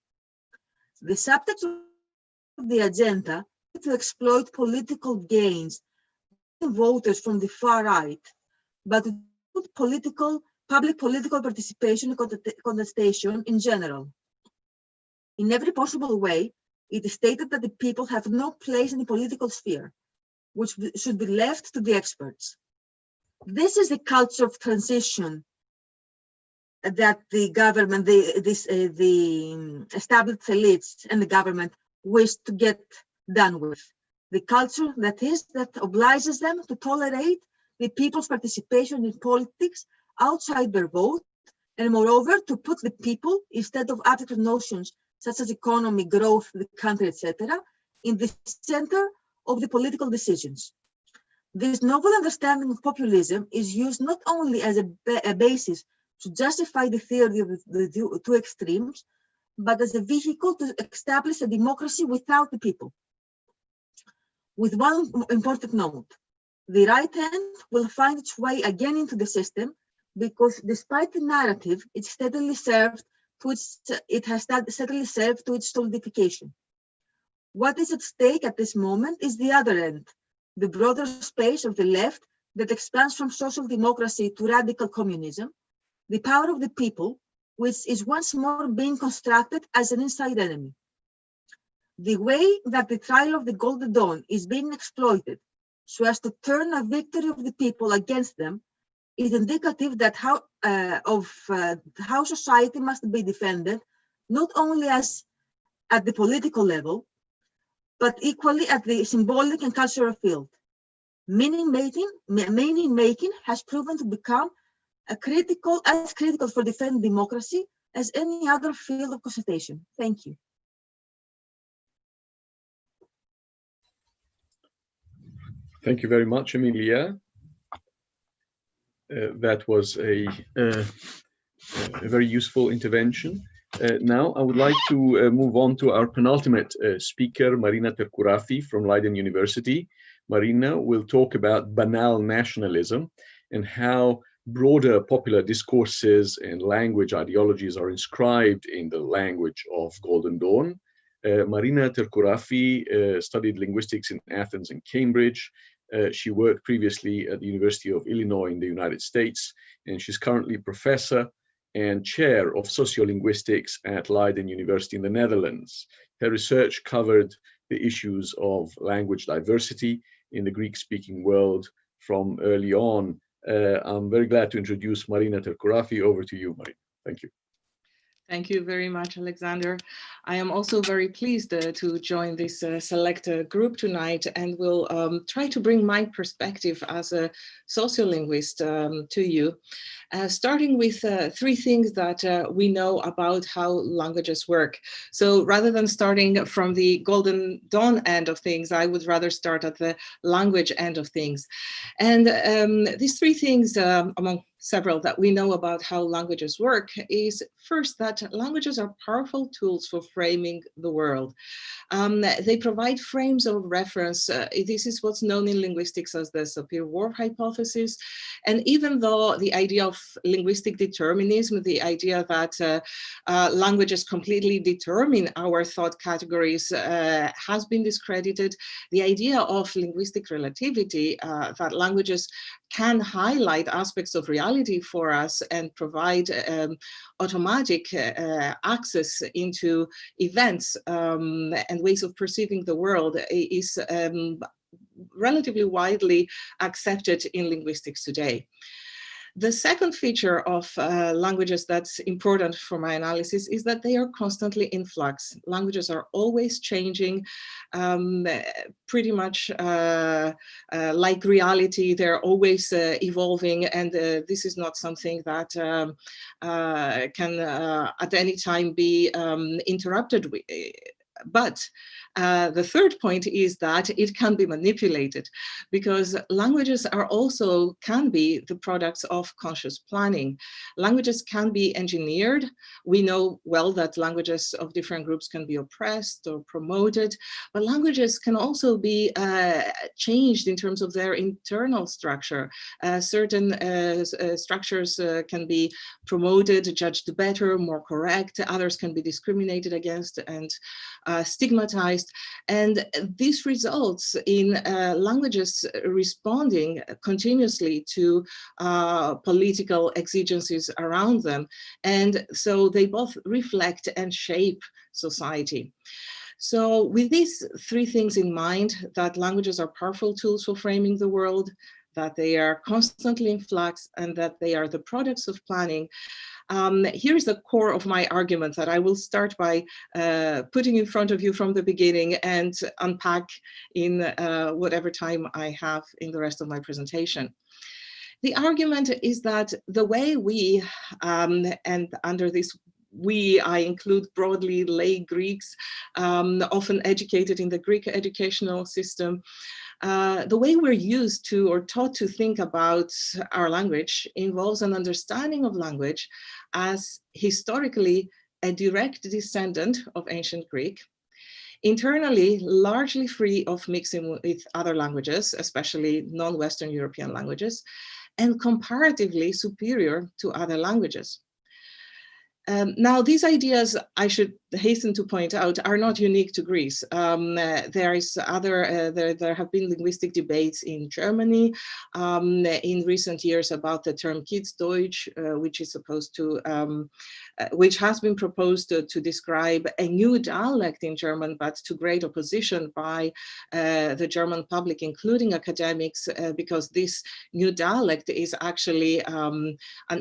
S6: The subtext of the agenda is to exploit political gains in voters from the far right, but to put public political participation and contestation in general. In every possible way, it is stated that the people have no place in the political sphere, which should be left to the experts. This is the culture of transition that the government, the established elites and the government wish to get done with. The culture that obliges them to tolerate the people's participation in politics outside their vote, and moreover, to put the people, instead of abstract notions such as economy, growth, the country, etc., in the center of the political decisions. This novel understanding of populism is used not only as a basis to justify the theory of the two extremes, but as a vehicle to establish a democracy without the people. With one important note, the right hand will find its way again into the system because despite the narrative, it has steadily served to its solidification. What is at stake at this moment is the other end, the broader space of the left that expands from social democracy to radical communism, the power of the people, which is once more being constructed as an inside enemy. The way that the trial of the Golden Dawn is being exploited so as to turn a victory of the people against them is indicative that how society must be defended, not only at the political level, but equally at the symbolic and cultural field. Meaning making has proven to become as critical for defending democracy as any other field of consultation. Thank you.
S2: Thank you very much, Emilia. That was a very useful intervention. Now I would like to move on to our penultimate speaker, Marina Terkourafi from Leiden University. Marina will talk about banal nationalism and how broader popular discourses and language ideologies are inscribed in the language of Golden Dawn. Marina Terkourafi studied linguistics in Athens and Cambridge. She worked previously at the University of Illinois in the United States, and she's currently professor and chair of sociolinguistics at Leiden University in the Netherlands. Her research covered the issues of language diversity in the Greek-speaking world from early on. I'm very glad to introduce Marina Terkourafi. Over to you, Marina. Thank you.
S7: Thank you very much, Alexander. I am also very pleased to join this select group tonight, and will try to bring my perspective as a sociolinguist to you, starting with three things that we know about how languages work. So rather than starting from the Golden Dawn end of things, I would rather start at the language end of things. And these three things, among several that we know about how languages work is first that languages are powerful tools for framing the world. They provide frames of reference. This is what's known in linguistics as the Sapir-Whorf hypothesis. And even though the idea of linguistic determinism, the idea that languages completely determine our thought categories has been discredited, the idea of linguistic relativity, that languages can highlight aspects of reality for us and provide automatic access into events and ways of perceiving the world is relatively widely accepted in linguistics today. The second feature of languages that's important for my analysis is that they are constantly in flux. Languages are always changing, pretty much like reality. They're always evolving, and this is not something that can at any time be interrupted with. But the third point is that it can be manipulated, because languages are also can be the products of conscious planning. Languages can be engineered. We know well that languages of different groups can be oppressed or promoted, but languages can also be changed in terms of their internal structure. Certain structures can be promoted, judged better, more correct. Others can be discriminated against and stigmatized. And this results in languages responding continuously to political exigencies around them. And so they both reflect and shape society. So with these three things in mind, that languages are powerful tools for framing the world, that they are constantly in flux, and that they are the products of planning, here's the core of my argument that I will start by putting in front of you from the beginning and unpack in whatever time I have in the rest of my presentation. The argument is that the way we, and under this we, I include broadly lay Greeks, often educated in the Greek educational system, the way we're used to or taught to think about our language involves an understanding of language as historically a direct descendant of ancient Greek, internally largely free of mixing with other languages, especially non-Western European languages, and comparatively superior to other languages. Now, these ideas, I should hasten to point out, are not unique to Greece. There have been linguistic debates in Germany in recent years about the term Kidsdeutsch, which is supposed to, which has been proposed to describe a new dialect in German, but to great opposition by the German public, including academics, because this new dialect is actually an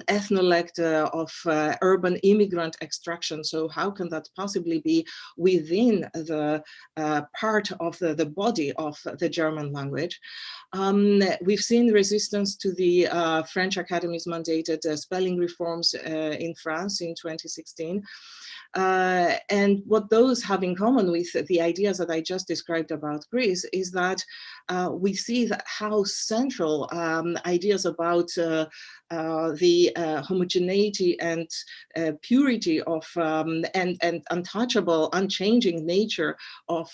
S7: ethnolect of urban immigrant extraction. So how can that possibly be within the part of the body of the German language? We've seen resistance to the French Academy's mandated spelling reforms in France in 2016. And what those have in common with the ideas that I just described about Greece is that we see that how central ideas about the homogeneity and purity of and untouchable, unchanging nature of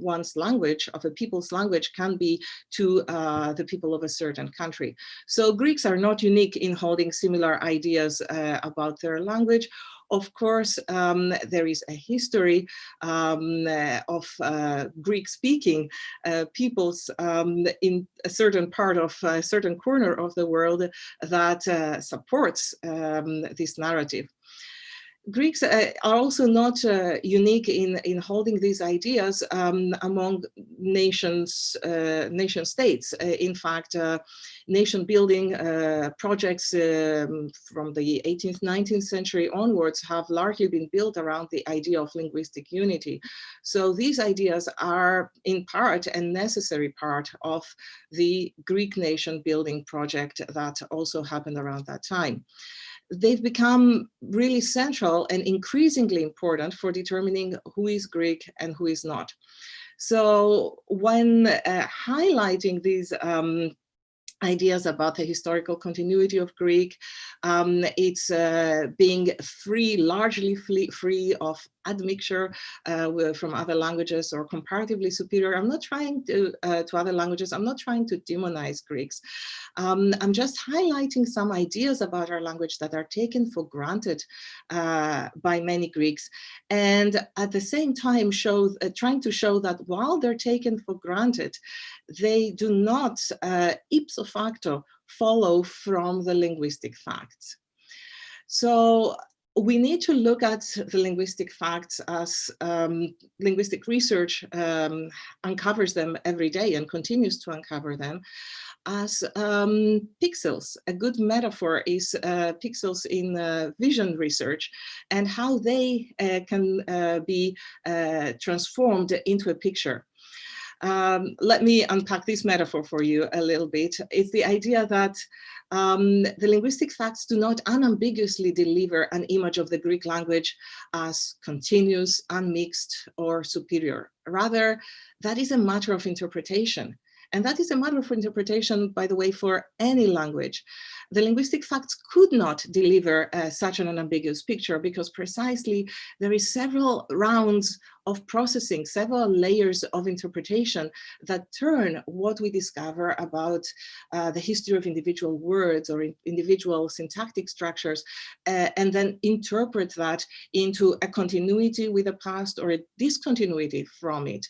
S7: one's language, of a people's language, can be to the people of a certain country. So Greeks are not unique in holding similar ideas about their language. Of course, there is a history of Greek-speaking peoples in a certain part of a certain corner of the world that supports this narrative. Greeks are also not unique in holding these ideas among nation states. In fact, nation building projects from the 18th, 19th century onwards have largely been built around the idea of linguistic unity. So these ideas are in part a necessary part of the Greek nation building project that also happened around that time. They've become really central and increasingly important for determining who is Greek and who is not. So when highlighting these ideas about the historical continuity of Greek. It's being free, largely free of admixture from other languages or comparatively superior. I'm not trying to other languages. I'm not trying to demonize Greeks. I'm just highlighting some ideas about our language that are taken for granted by many Greeks, and at the same time trying to show that while they're taken for granted, they do not ipso facto follow from the linguistic facts. So we need to look at the linguistic facts as linguistic research uncovers them every day and continues to uncover them as pixels. A good metaphor is pixels in vision research and how they can be transformed into a picture. Let me unpack this metaphor for you a little bit. It's the idea that the linguistic facts do not unambiguously deliver an image of the Greek language as continuous, unmixed, or superior. Rather, that is a matter of interpretation. And that is a matter of interpretation, by the way, for any language. The linguistic facts could not deliver such an unambiguous picture because precisely there is several rounds of processing, several layers of interpretation that turn what we discover about the history of individual words or individual syntactic structures and then interpret that into a continuity with the past or a discontinuity from it.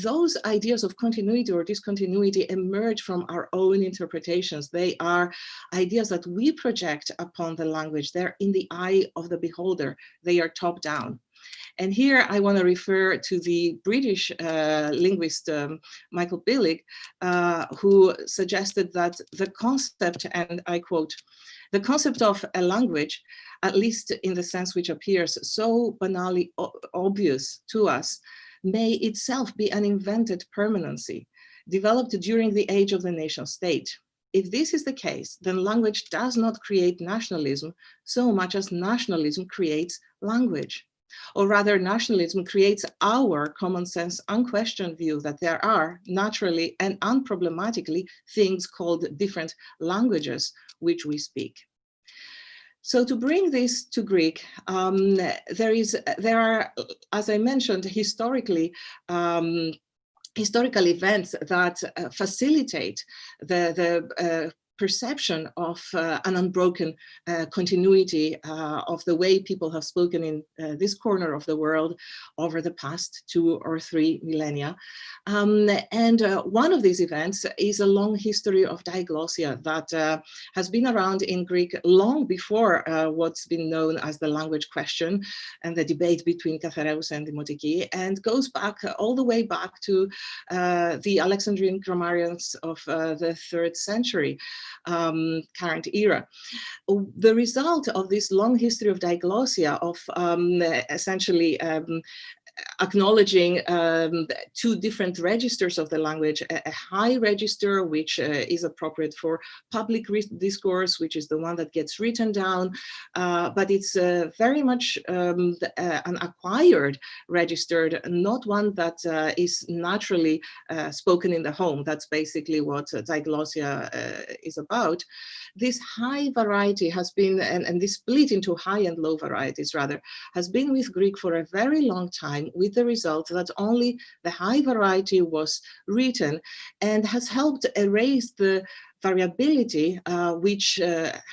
S7: Those ideas of continuity or discontinuity emerge from our own interpretations. They are ideas that we project upon the language. They're in the eye of the beholder. They are top down. And here I want to refer to the British linguist Michael Billig, who suggested that the concept, and I quote, "The concept of a language, at least in the sense which appears so banally obvious to us, may itself be an invented permanency, developed during the age of the nation state. If this is the case, then language does not create nationalism so much as nationalism creates language. Or rather, nationalism creates our common sense, unquestioned view that there are naturally and unproblematically things called different languages which we speak." So to bring this to Greek, there are, as I mentioned, historical events that facilitate the perception of an unbroken continuity of the way people have spoken in this corner of the world over the past 2 or 3 millennia. And one of these events is a long history of diglossia that has been around in Greek long before what's been known as the language question and the debate between Kathareus and Dimotiki, and goes back all the way back to the Alexandrian grammarians of the 3rd century. Current era. The result of this long history of diglossia, of essentially acknowledging 2 different registers of the language, a high register, which is appropriate for public discourse, which is the one that gets written down, but it's very much an acquired register, not one that is naturally spoken in the home. That's basically what diglossia is about. This high variety has been, and this split into high and low varieties rather, has been with Greek for a very long time, with the result that only the high variety was written and has helped erase the variability which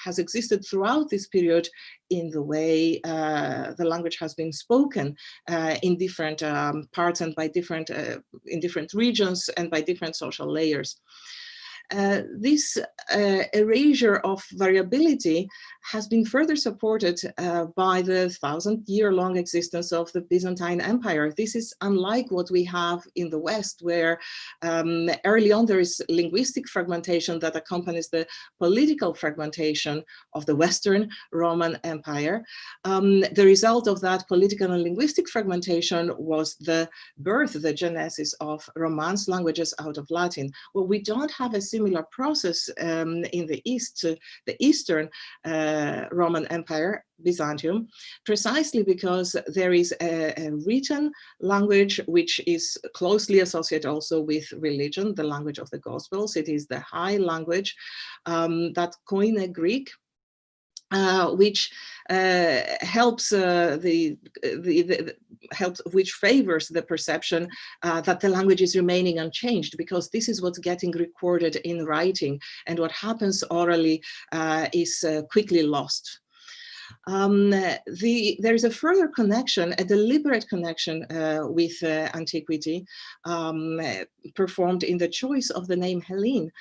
S7: has existed throughout this period in the way the language has been spoken in different parts and by different, in different regions and by different social layers. This erasure of variability has been further supported by the 1,000-year-long existence of the Byzantine Empire. This is unlike what we have in the West, where early on there is linguistic fragmentation that accompanies the political fragmentation of the Western Roman Empire. The result of that political and linguistic fragmentation was the birth, the genesis of Romance languages out of Latin. Well, we don't have a similar process in the East, the Eastern Roman Empire, Byzantium, precisely because there is a written language which is closely associated also with religion, the language of the Gospels. It is the high language, that Koine Greek, which helps which favors the perception that the language is remaining unchanged, because this is what's getting recorded in writing, and what happens orally is quickly lost. There's a further connection, a deliberate connection with antiquity, performed in the choice of the name Hellene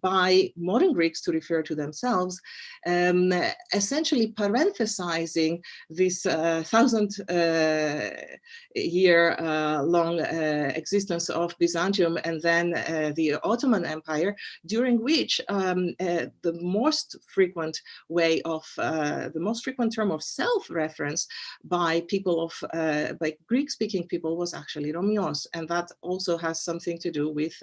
S7: by modern Greeks to refer to themselves, essentially parenthesizing this 1,000-year long existence of Byzantium and then the Ottoman Empire, during which the most frequent term of self-reference by people of by Greek-speaking people was actually Romios, and that also has something to do with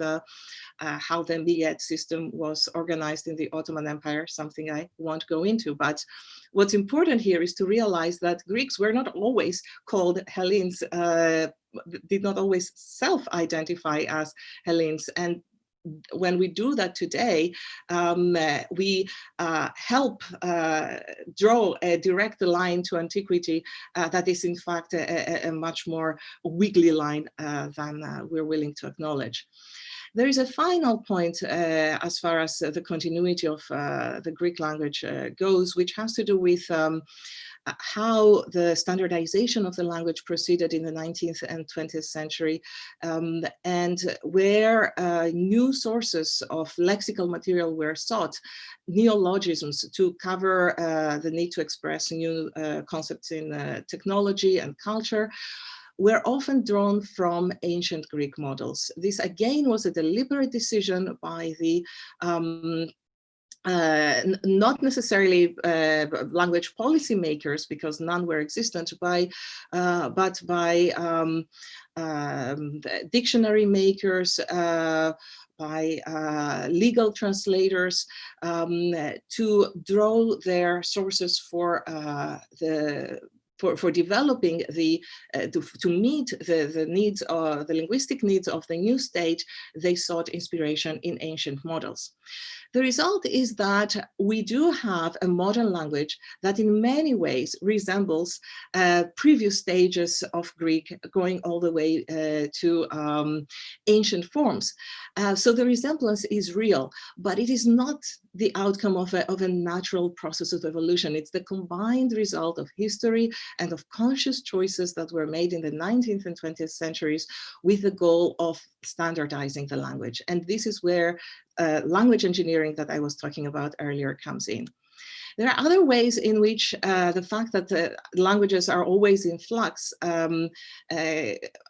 S7: how the Millet system was organized in the Ottoman Empire, something I won't go into. But what's important here is to realize that Greeks were not always called Hellenes, did not always self-identify as Hellenes, and when we do that today, we help draw a direct line to antiquity that is in fact a much more wiggly line than we're willing to acknowledge. There is a final point as far as the continuity of the Greek language goes, which has to do with how the standardization of the language proceeded in the 19th and 20th century, and where new sources of lexical material were sought, neologisms to cover the need to express new concepts in technology and culture, were often drawn from ancient Greek models. This again was a deliberate decision by the not necessarily language policymakers, because none were existent, but by dictionary makers, by legal translators, to draw their sources for developing to meet the needs, the linguistic needs of the new state. They sought inspiration in ancient models. The result is that we do have a modern language that in many ways resembles previous stages of Greek, going all the way to ancient forms. So the resemblance is real, but it is not the outcome of a natural process of evolution. It's the combined result of history and of conscious choices that were made in the 19th and 20th centuries with the goal of standardizing the language. And this is where language engineering that I was talking about earlier comes in. There are other ways in which the fact that the languages are always in flux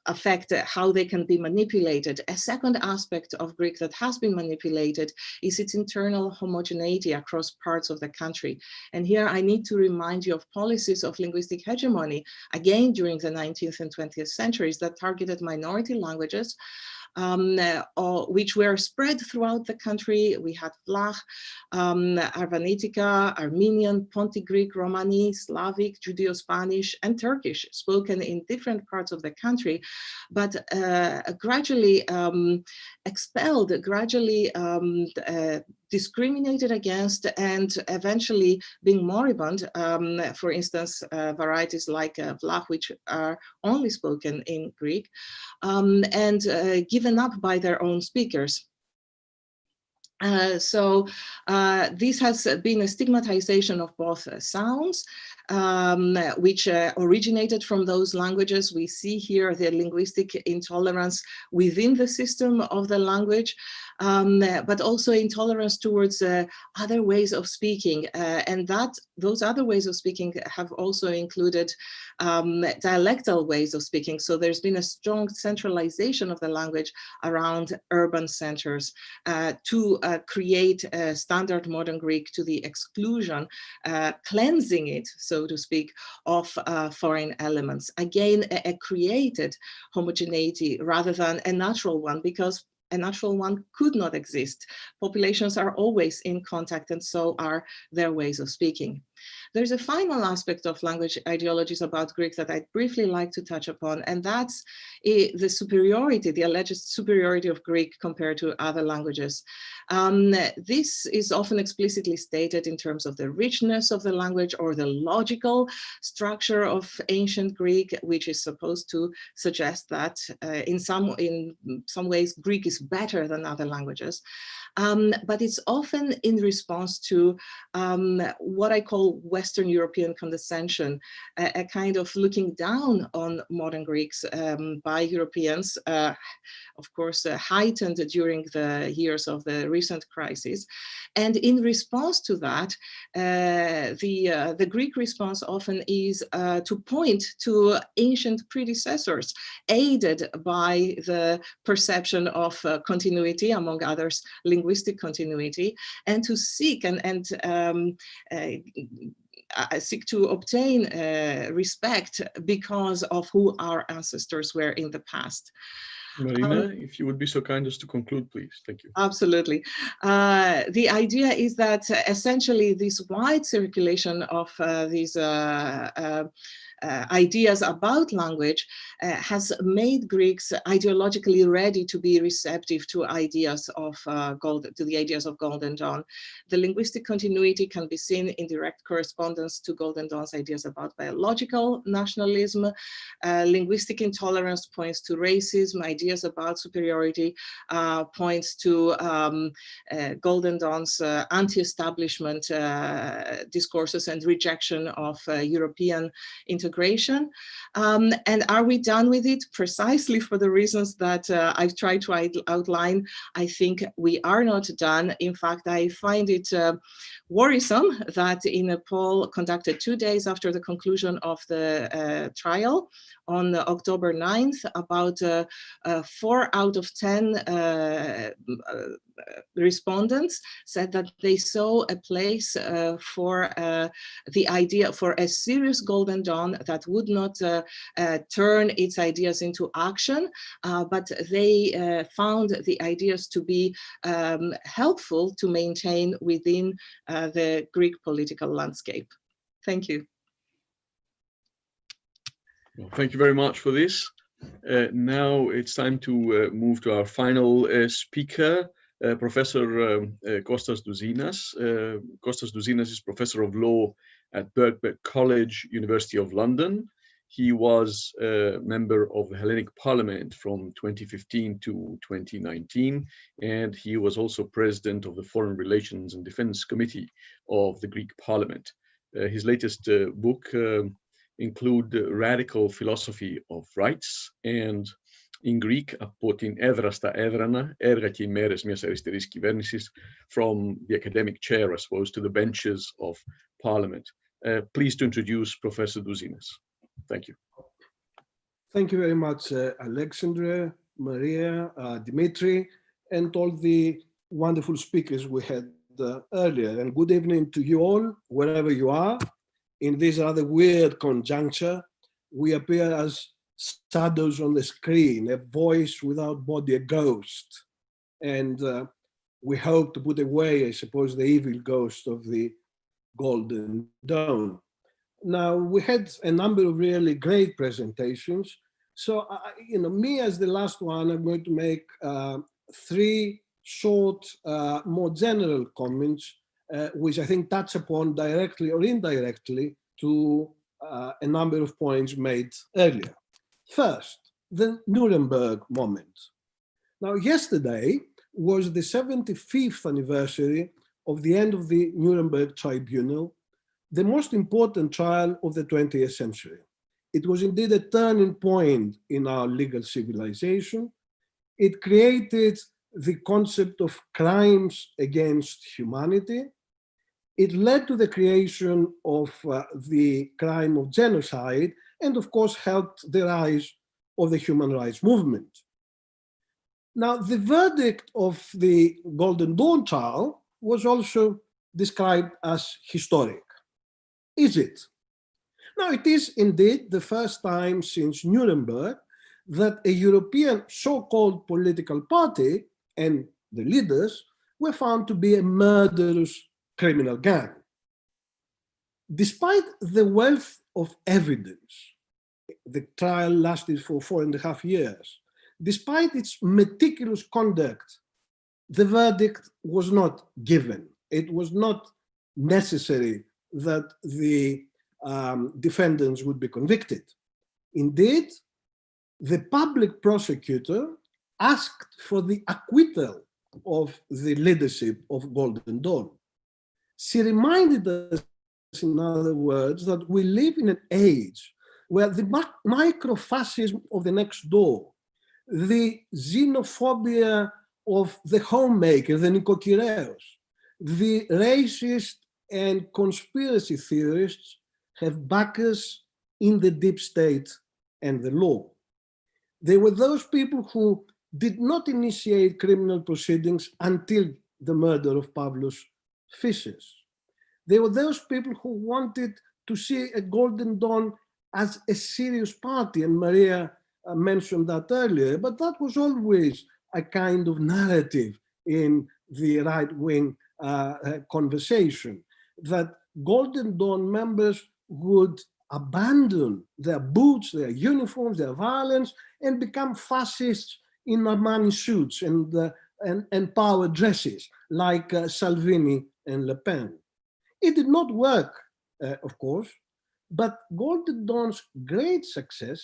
S7: affect how they can be manipulated. A second aspect of Greek that has been manipulated is its internal homogeneity across parts of the country. And here I need to remind you of policies of linguistic hegemony, again during the 19th and 20th centuries, that targeted minority languages, which were spread throughout the country. We had Vlach, Arvanitica, Armenian, Pontigreek, Romani, Slavic, Judeo-Spanish, and Turkish, spoken in different parts of the country, but gradually expelled, gradually discriminated against, and eventually being moribund. For instance, varieties like Vlach, which are only spoken in Greek, and given up by their own speakers. So this has been a stigmatization of both sounds, which originated from those languages. We see here the linguistic intolerance within the system of the language, but also intolerance towards other ways of speaking. And those other ways of speaking have also included dialectal ways of speaking. So there's been a strong centralization of the language around urban centers to create a standard modern Greek to the exclusion, cleansing it, so to speak, of foreign elements. Again, a created homogeneity rather than a natural one, because a natural one could not exist. Populations are always in contact, and so are their ways of speaking. There's a final aspect of language ideologies about Greek that I'd briefly like to touch upon, and that's the superiority, the alleged superiority of Greek compared to other languages. This is often explicitly stated in terms of the richness of the language or the logical structure of ancient Greek, which is supposed to suggest that in some ways Greek is better than other languages. But it's often in response to what I call Western European condescension, a kind of looking down on modern Greeks by Europeans, of course, heightened during the years of the recent crisis. And in response to that, the Greek response often is to point to ancient predecessors, aided by the perception of continuity, among others, linguistic continuity, and to seek seek to obtain respect because of who our ancestors were in the past.
S2: Marina, if you would be so kind as to conclude, please. Thank you.
S7: Absolutely. The idea is that essentially this wide circulation of these ideas about language has made Greeks ideologically ready to be receptive to ideas of the ideas of Golden Dawn. The linguistic continuity can be seen in direct correspondence to Golden Dawn's ideas about biological nationalism. Linguistic intolerance points to racism. Ideas about superiority points to Golden Dawn's anti-establishment discourses and rejection of European integration. And are we done with it? Precisely for the reasons that I've tried to outline, I think we are not done. In fact, I find it worrisome that in a poll conducted 2 days after the conclusion of the trial on October 9th, about 4 out of 10 respondents said that they saw a place for the idea for a serious Golden Dawn that would not turn its ideas into action, but they found the ideas to be helpful to maintain within the Greek political landscape. Thank you.
S2: Well, thank you very much for this. Now it's time to move to our final speaker, Professor Costas Douzinas. Costas Douzinas is Professor of Law at Birkbeck College, University of London. He was a member of the Hellenic Parliament from 2015 to 2019, and he was also president of the Foreign Relations and Defense Committee of the Greek Parliament. His latest book include Radical Philosophy of Rights and in Greek, από την έδρα στα έδρανα, έργα και ημέρες μιας αριστερής κυβέρνησης, from the academic chair, I suppose, to the benches of Parliament. Please to introduce Professor Douzinas. Thank you.
S8: Thank you very much, Alexandra, Maria, Dimitri, and all the wonderful speakers we had earlier. And good evening to you all, wherever you are. In this rather weird conjuncture, we appear as shadows on the screen, a voice without body, a ghost. And we hope to put away, I suppose, the evil ghost of the Golden Dawn. Now, we had a number of really great presentations. So, me as the last one, I'm going to make 3 short, more general comments, which I think touch upon directly or indirectly to a number of points made earlier. First, the Nuremberg moment. Now, yesterday was the 75th anniversary of the end of the Nuremberg Tribunal, the most important trial of the 20th century. It was indeed a turning point in our legal civilization. It created the concept of crimes against humanity. It led to the creation of the crime of genocide, and of course helped the rise of the human rights movement. Now, the verdict of the Golden Dawn trial was also described as historic. Is it? Now, it is indeed the first time since Nuremberg that a European so-called political party and the leaders were found to be a murderous criminal gang. Despite the wealth of evidence, the trial lasted for 4.5 years. Despite its meticulous conduct, the verdict was not given. It was not necessary that the defendants would be convicted. Indeed, the public prosecutor asked for the acquittal of the leadership of Golden Dawn. She reminded us, in other words, that we live in an age where the micro-fascism of the next door, the xenophobia of the homemaker, the νοικοκυρέος, the racist and conspiracy theorists have backers in the deep state and the law. They were those people who did not initiate criminal proceedings until the murder of Pavlos Fysis. They were those people who wanted to see a Golden Dawn as a serious party, and Maria mentioned that earlier, but that was always a kind of narrative in the right-wing conversation, that Golden Dawn members would abandon their boots, their uniforms, their violence, and become fascists in Armani suits and power dresses like Salvini and Le Pen. It did not work, of course, but Golden Dawn's great success,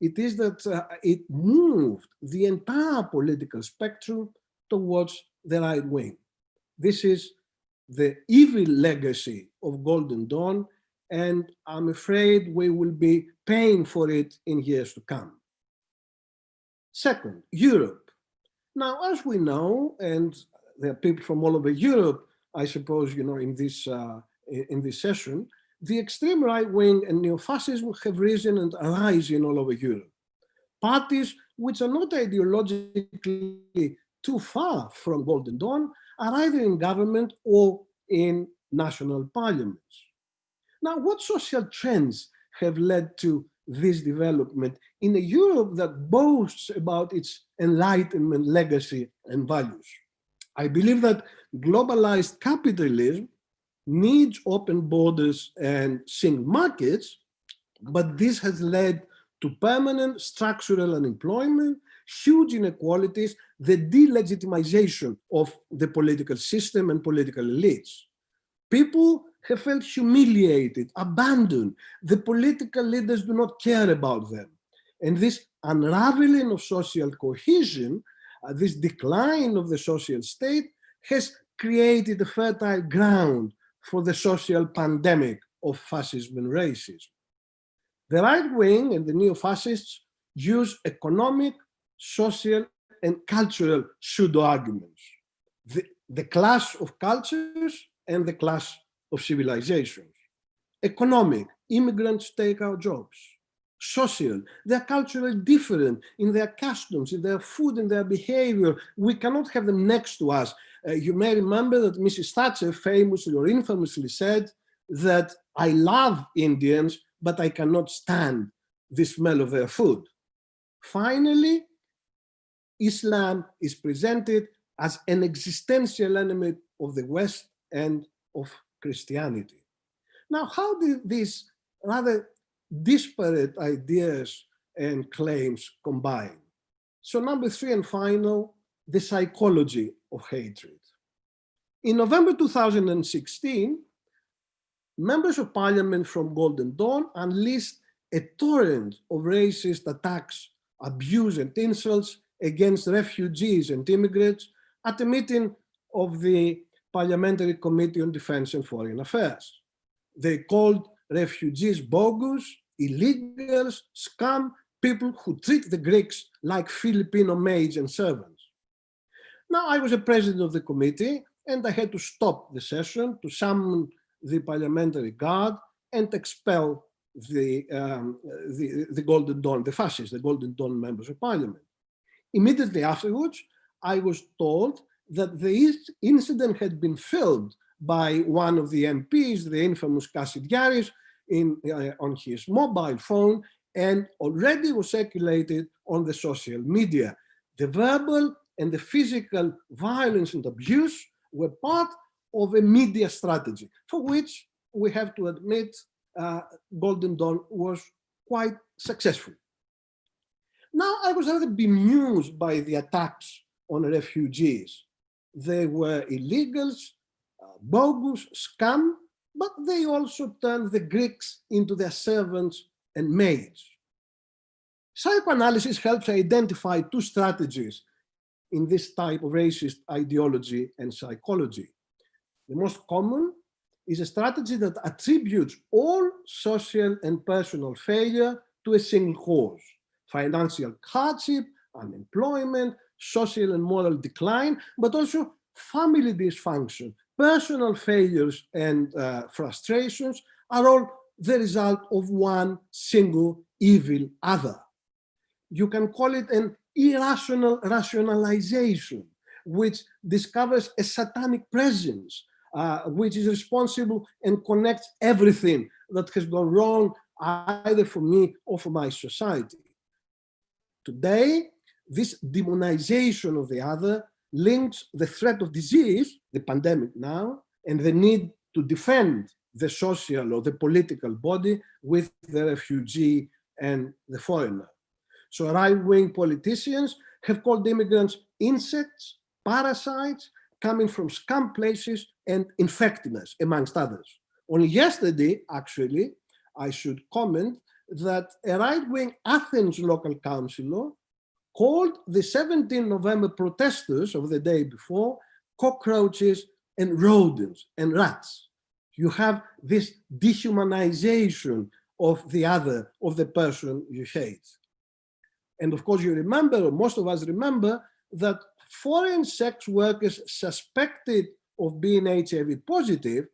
S8: it is that it moved the entire political spectrum towards the right wing. This is the evil legacy of Golden Dawn, and I'm afraid we will be paying for it in years to come. Second, Europe. Now, as we know, and there are people from all over Europe, I suppose, you know, in this session, the extreme right wing and neo-fascism have risen and are rising all over Europe. Parties which are not ideologically too far from Golden Dawn are either in government or in national parliaments. Now, what social trends have led to this development in a Europe that boasts about its Enlightenment legacy and values? I believe that globalized capitalism needs open borders and single markets, but this has led to permanent structural unemployment, huge inequalities, the delegitimization of the political system and political elites. People have felt humiliated, abandoned. The political leaders do not care about them. And this unraveling of social cohesion, this decline of the social state, has created a fertile ground for the social pandemic of fascism and racism. The right wing and the neo-fascists use economic, social, and cultural pseudo-arguments. The clash of cultures and the clash of civilizations. Economic, immigrants take our jobs. Social, they're culturally different in their customs, in their food, in their behavior. We cannot have them next to us. You may remember that Mrs. Thatcher famously or infamously said that I love Indians, but I cannot stand the smell of their food. Finally, Islam is presented as an existential enemy of the West and of Christianity. Now, how did these rather disparate ideas and claims combine? So number three and final, the psychology of hatred. In November 2016, members of parliament from Golden Dawn unleashed a torrent of racist attacks, abuse and insults against refugees and immigrants at a meeting of the Parliamentary Committee on Defense and Foreign Affairs. They called refugees bogus, illegals, scum, people who treat the Greeks like Filipino maids and servants. Now, I was a president of the committee, and I had to stop the session to summon the parliamentary guard and expel the Golden Dawn, the fascists, the Golden Dawn members of parliament. Immediately afterwards, I was told that the incident had been filmed by one of the MPs, the infamous Kazamias, on his mobile phone, and already was circulated on the social media. The verbal and the physical violence and abuse were part of a media strategy, for which we have to admit Golden Dawn was quite successful. Now, I was rather bemused by the attacks on refugees. They were illegals, bogus, scam, but they also turned the Greeks into their servants and maids. Psychoanalysis helps identify two strategies in this type of racist ideology and psychology. The most common is a strategy that attributes all social and personal failure to a single cause: financial hardship, unemployment, social and moral decline, but also family dysfunction, personal failures and frustrations are all the result of one single evil other. You can call it an irrational rationalization, which discovers a satanic presence, which is responsible and connects everything that has gone wrong, either for me or for my society. Today, this demonization of the other links the threat of disease, the pandemic now, and the need to defend the social or the political body with the refugee and the foreigner. So right-wing politicians have called immigrants insects, parasites, coming from scum places and infecting us, amongst others. Only yesterday, actually, I should comment that a right-wing Athens local councillor called the 17 November protesters of the day before cockroaches and rodents and rats. You have this dehumanization of the other, of the person you hate. And of course you remember, or most of us remember, that foreign sex workers suspected of being HIV positive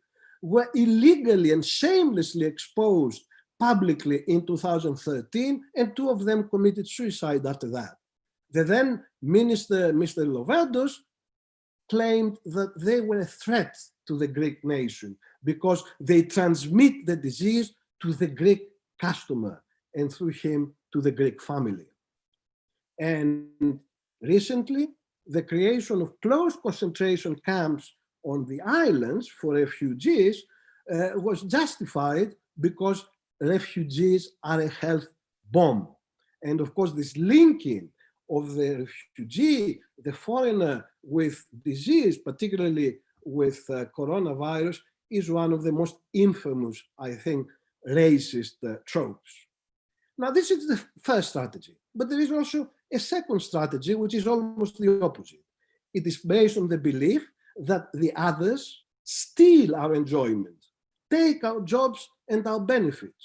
S8: were illegally and shamelessly exposed publicly in 2013, and two of them committed suicide after that. The then minister, Mr. Loverdos, claimed that they were a threat to the Greek nation because they transmit the disease to the Greek customer and through him to the Greek family. And recently, the creation of closed concentration camps on the islands for refugees was justified because refugees are a health bomb. And of course, this linking of the refugee, the foreigner with disease, particularly with coronavirus, is one of the most infamous, I think, racist tropes. Now, this is the first strategy, but there is also a second strategy, which is almost the opposite. It is based on the belief that the others steal our enjoyment, take our jobs and our benefits.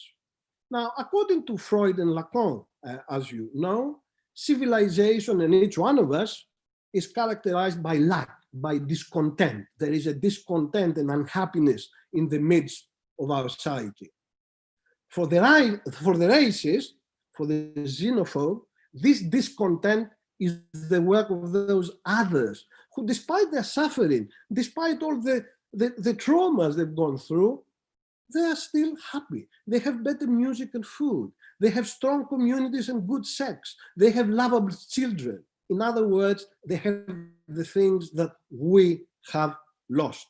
S8: Now, according to Freud and Lacan, as you know, civilization in each one of us is characterized by lack, by discontent. There is a discontent and unhappiness in the midst of our psyche. For the racist, for the xenophobe, this discontent is the work of those others who, despite their suffering, despite all the traumas they've gone through, they are still happy. They have better music and food. They have strong communities and good sex. They have lovable children. In other words, they have the things that we have lost.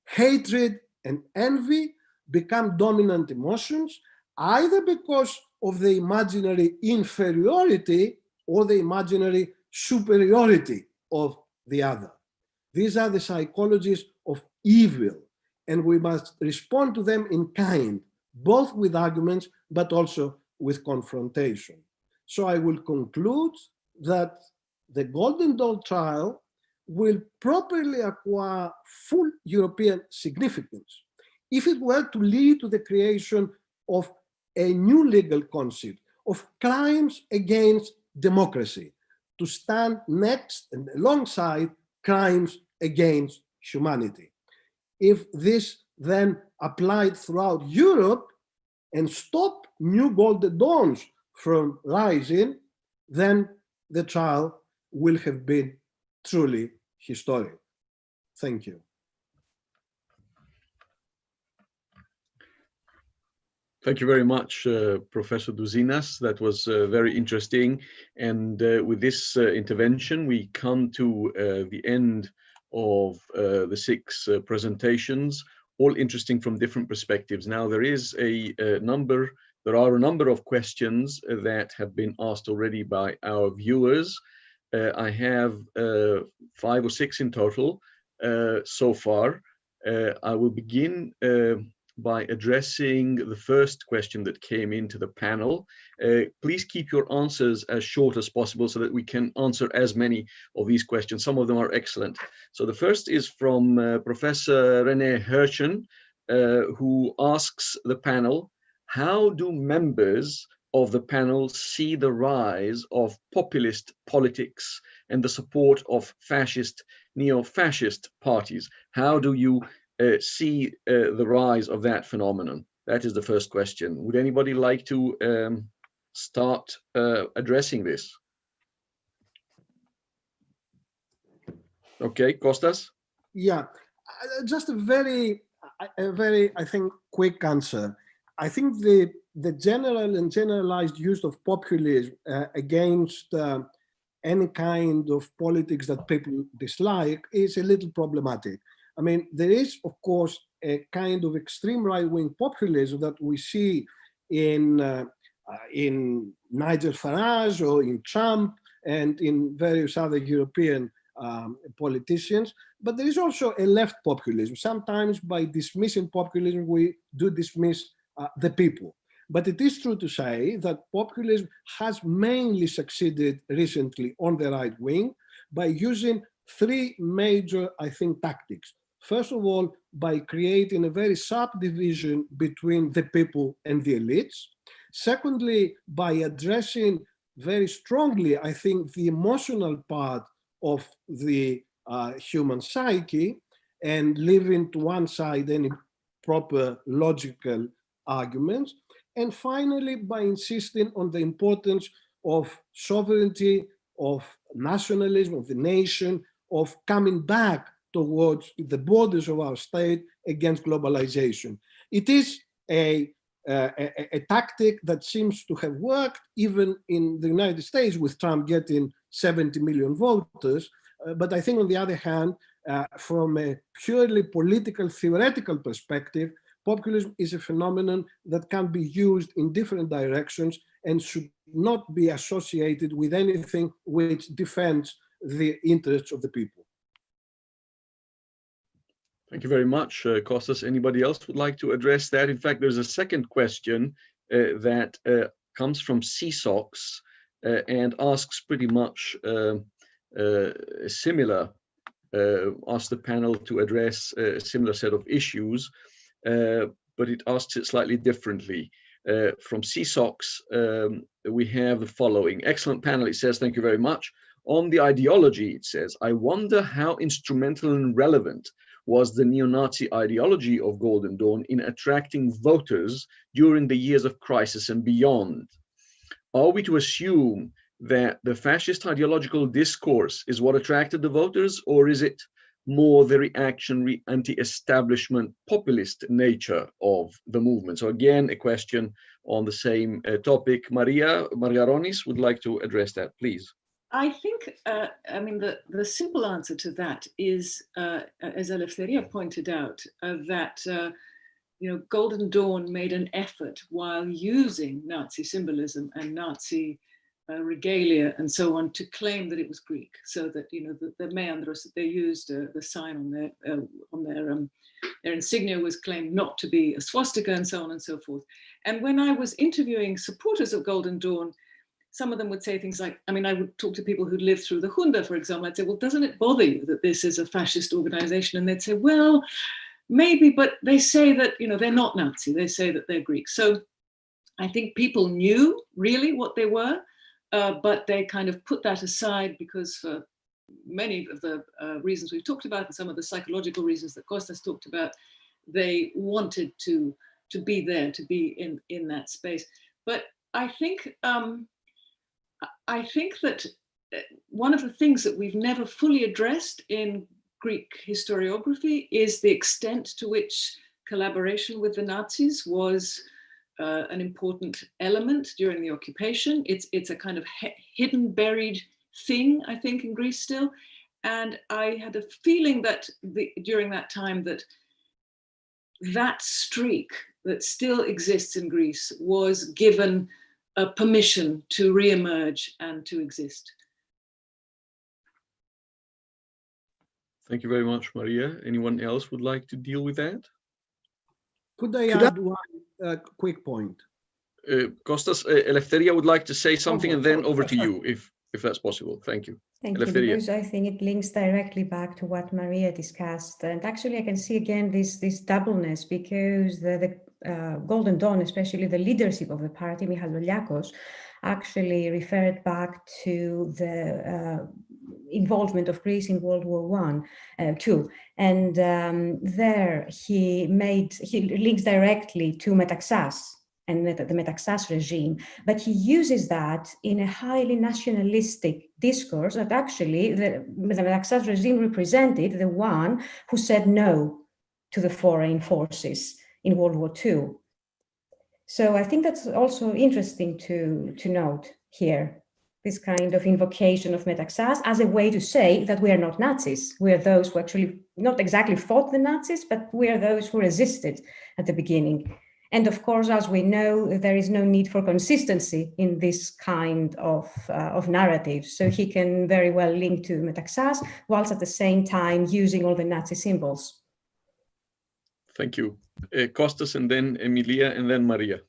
S8: Hatred and envy become dominant emotions, either because of the imaginary inferiority or the imaginary superiority of the other. These are the psychologies of evil, and we must respond to them in kind, both with arguments, but also with confrontation. So I will conclude that the Golden Dawn trial will properly acquire full European significance if it were to lead to the creation of a new legal concept of crimes against democracy, to stand next and alongside crimes against humanity. If this then applied throughout Europe and stop new Golden Dawns from rising, then the trial will have been truly historic. Thank you.
S2: Thank you very much, Professor Douzinas. That was very interesting. And with this intervention, we come to the end of the 6 presentations, all interesting from different perspectives. Now, there are a number of questions that have been asked already by our viewers. I have 5 or 6 in total so far. I will begin by addressing the first question that came into the panel. Please keep your answers as short as possible so that we can answer as many of these questions. Some of them are excellent. So the first is from Professor René Hirschen, who asks the panel, how do members of the panel see the rise of populist politics and the support of fascist, neo-fascist parties? How do you see the rise of that phenomenon? That is the first question. Would anybody like to start addressing this? Okay, Costas?
S8: Yeah, just a very, I think, quick answer. I think the general and generalized use of populism against any kind of politics that people dislike is a little problematic. I mean, there is, of course, a kind of extreme right-wing populism that we see in Nigel Farage or in Trump and in various other European politicians. But there is also a left populism. Sometimes by dismissing populism, we do dismiss the people. But it is true to say that populism has mainly succeeded recently on the right wing by using 3 major, I think, tactics. First of all, by creating a very sharp division between the people and the elites. Secondly, by addressing very strongly, I think, the emotional part of the human psyche and leaving to one side any proper logical arguments. And finally, by insisting on the importance of sovereignty, of nationalism, of the nation, of coming back towards the borders of our state against globalization. It is a tactic that seems to have worked even in the United States with Trump getting 70 million voters. But I think on the other hand, from a purely political, theoretical perspective, populism is a phenomenon that can be used in different directions and should not be associated with anything which defends the interests of the people.
S2: Thank you very much, Costas. Anybody else would like to address that? In fact, there's a second question that comes from CSOX and asks pretty much similar, asks the panel to address a similar set of issues, but it asks it slightly differently. From CSOX, we have the following. Excellent panel, it says, thank you very much. On the ideology, it says, I wonder how instrumental and relevant was the neo-Nazi ideology of Golden Dawn in attracting voters during the years of crisis and beyond? Are we to assume that the fascist ideological discourse is what attracted the voters, or is it more the reactionary anti-establishment populist nature of the movement? So again, a question on the same topic. Margaronis would like to address that, please.
S4: I think, I mean, the simple answer to that is, as Eleftheria pointed out, that Golden Dawn made an effort while using Nazi symbolism and Nazi regalia and so on to claim that it was Greek, so that the meandros that they used, the sign on their insignia was claimed not to be a swastika and so on and so forth. And when I was interviewing supporters of Golden Dawn, some of them would say things like, I mean, I would talk to people who'd lived through the Junta, for example. I'd say, well, doesn't it bother you that this is a fascist organization? And they'd say, well, maybe, but they say that, they're not Nazi. They say that they're Greek. So I think people knew really what they were, but they kind of put that aside because for many of the reasons we've talked about and some of the psychological reasons that Costas talked about, they wanted to be there, to be in that space. But I think that one of the things that we've never fully addressed in Greek historiography is the extent to which collaboration with the Nazis was an important element during the occupation. It's a kind of hidden, buried thing, I think, in Greece still. And I had a feeling that during that time that streak that still exists in Greece was given permission to re-emerge and to exist.
S2: Thank you very much, Maria. Anyone else would like to deal with that?
S8: Could I add one quick point?
S2: Costas, Eleftheria would like to say something, and then over to you, if that's possible. Thank you.
S5: Thank you, because I think it links directly back to what Maria discussed. And actually, I can see again this doubleness, because the Golden Dawn, especially the leadership of the party, Douliakas, actually referred back to the involvement of Greece in World War II. And there he links directly to Metaxas and the Metaxas regime, but he uses that in a highly nationalistic discourse that actually the Metaxas regime represented the one who said no to the foreign forces in World War II. So I think that's also interesting to note here, this kind of invocation of Metaxas as a way to say that we are not Nazis. We are those who actually not exactly fought the Nazis, but we are those who resisted at the beginning. And of course, as we know, there is no need for consistency in this kind of narrative. So he can very well link to Metaxas, whilst at the same time using all the Nazi symbols.
S2: Thank you. Costas, and then Emilia, and then Maria.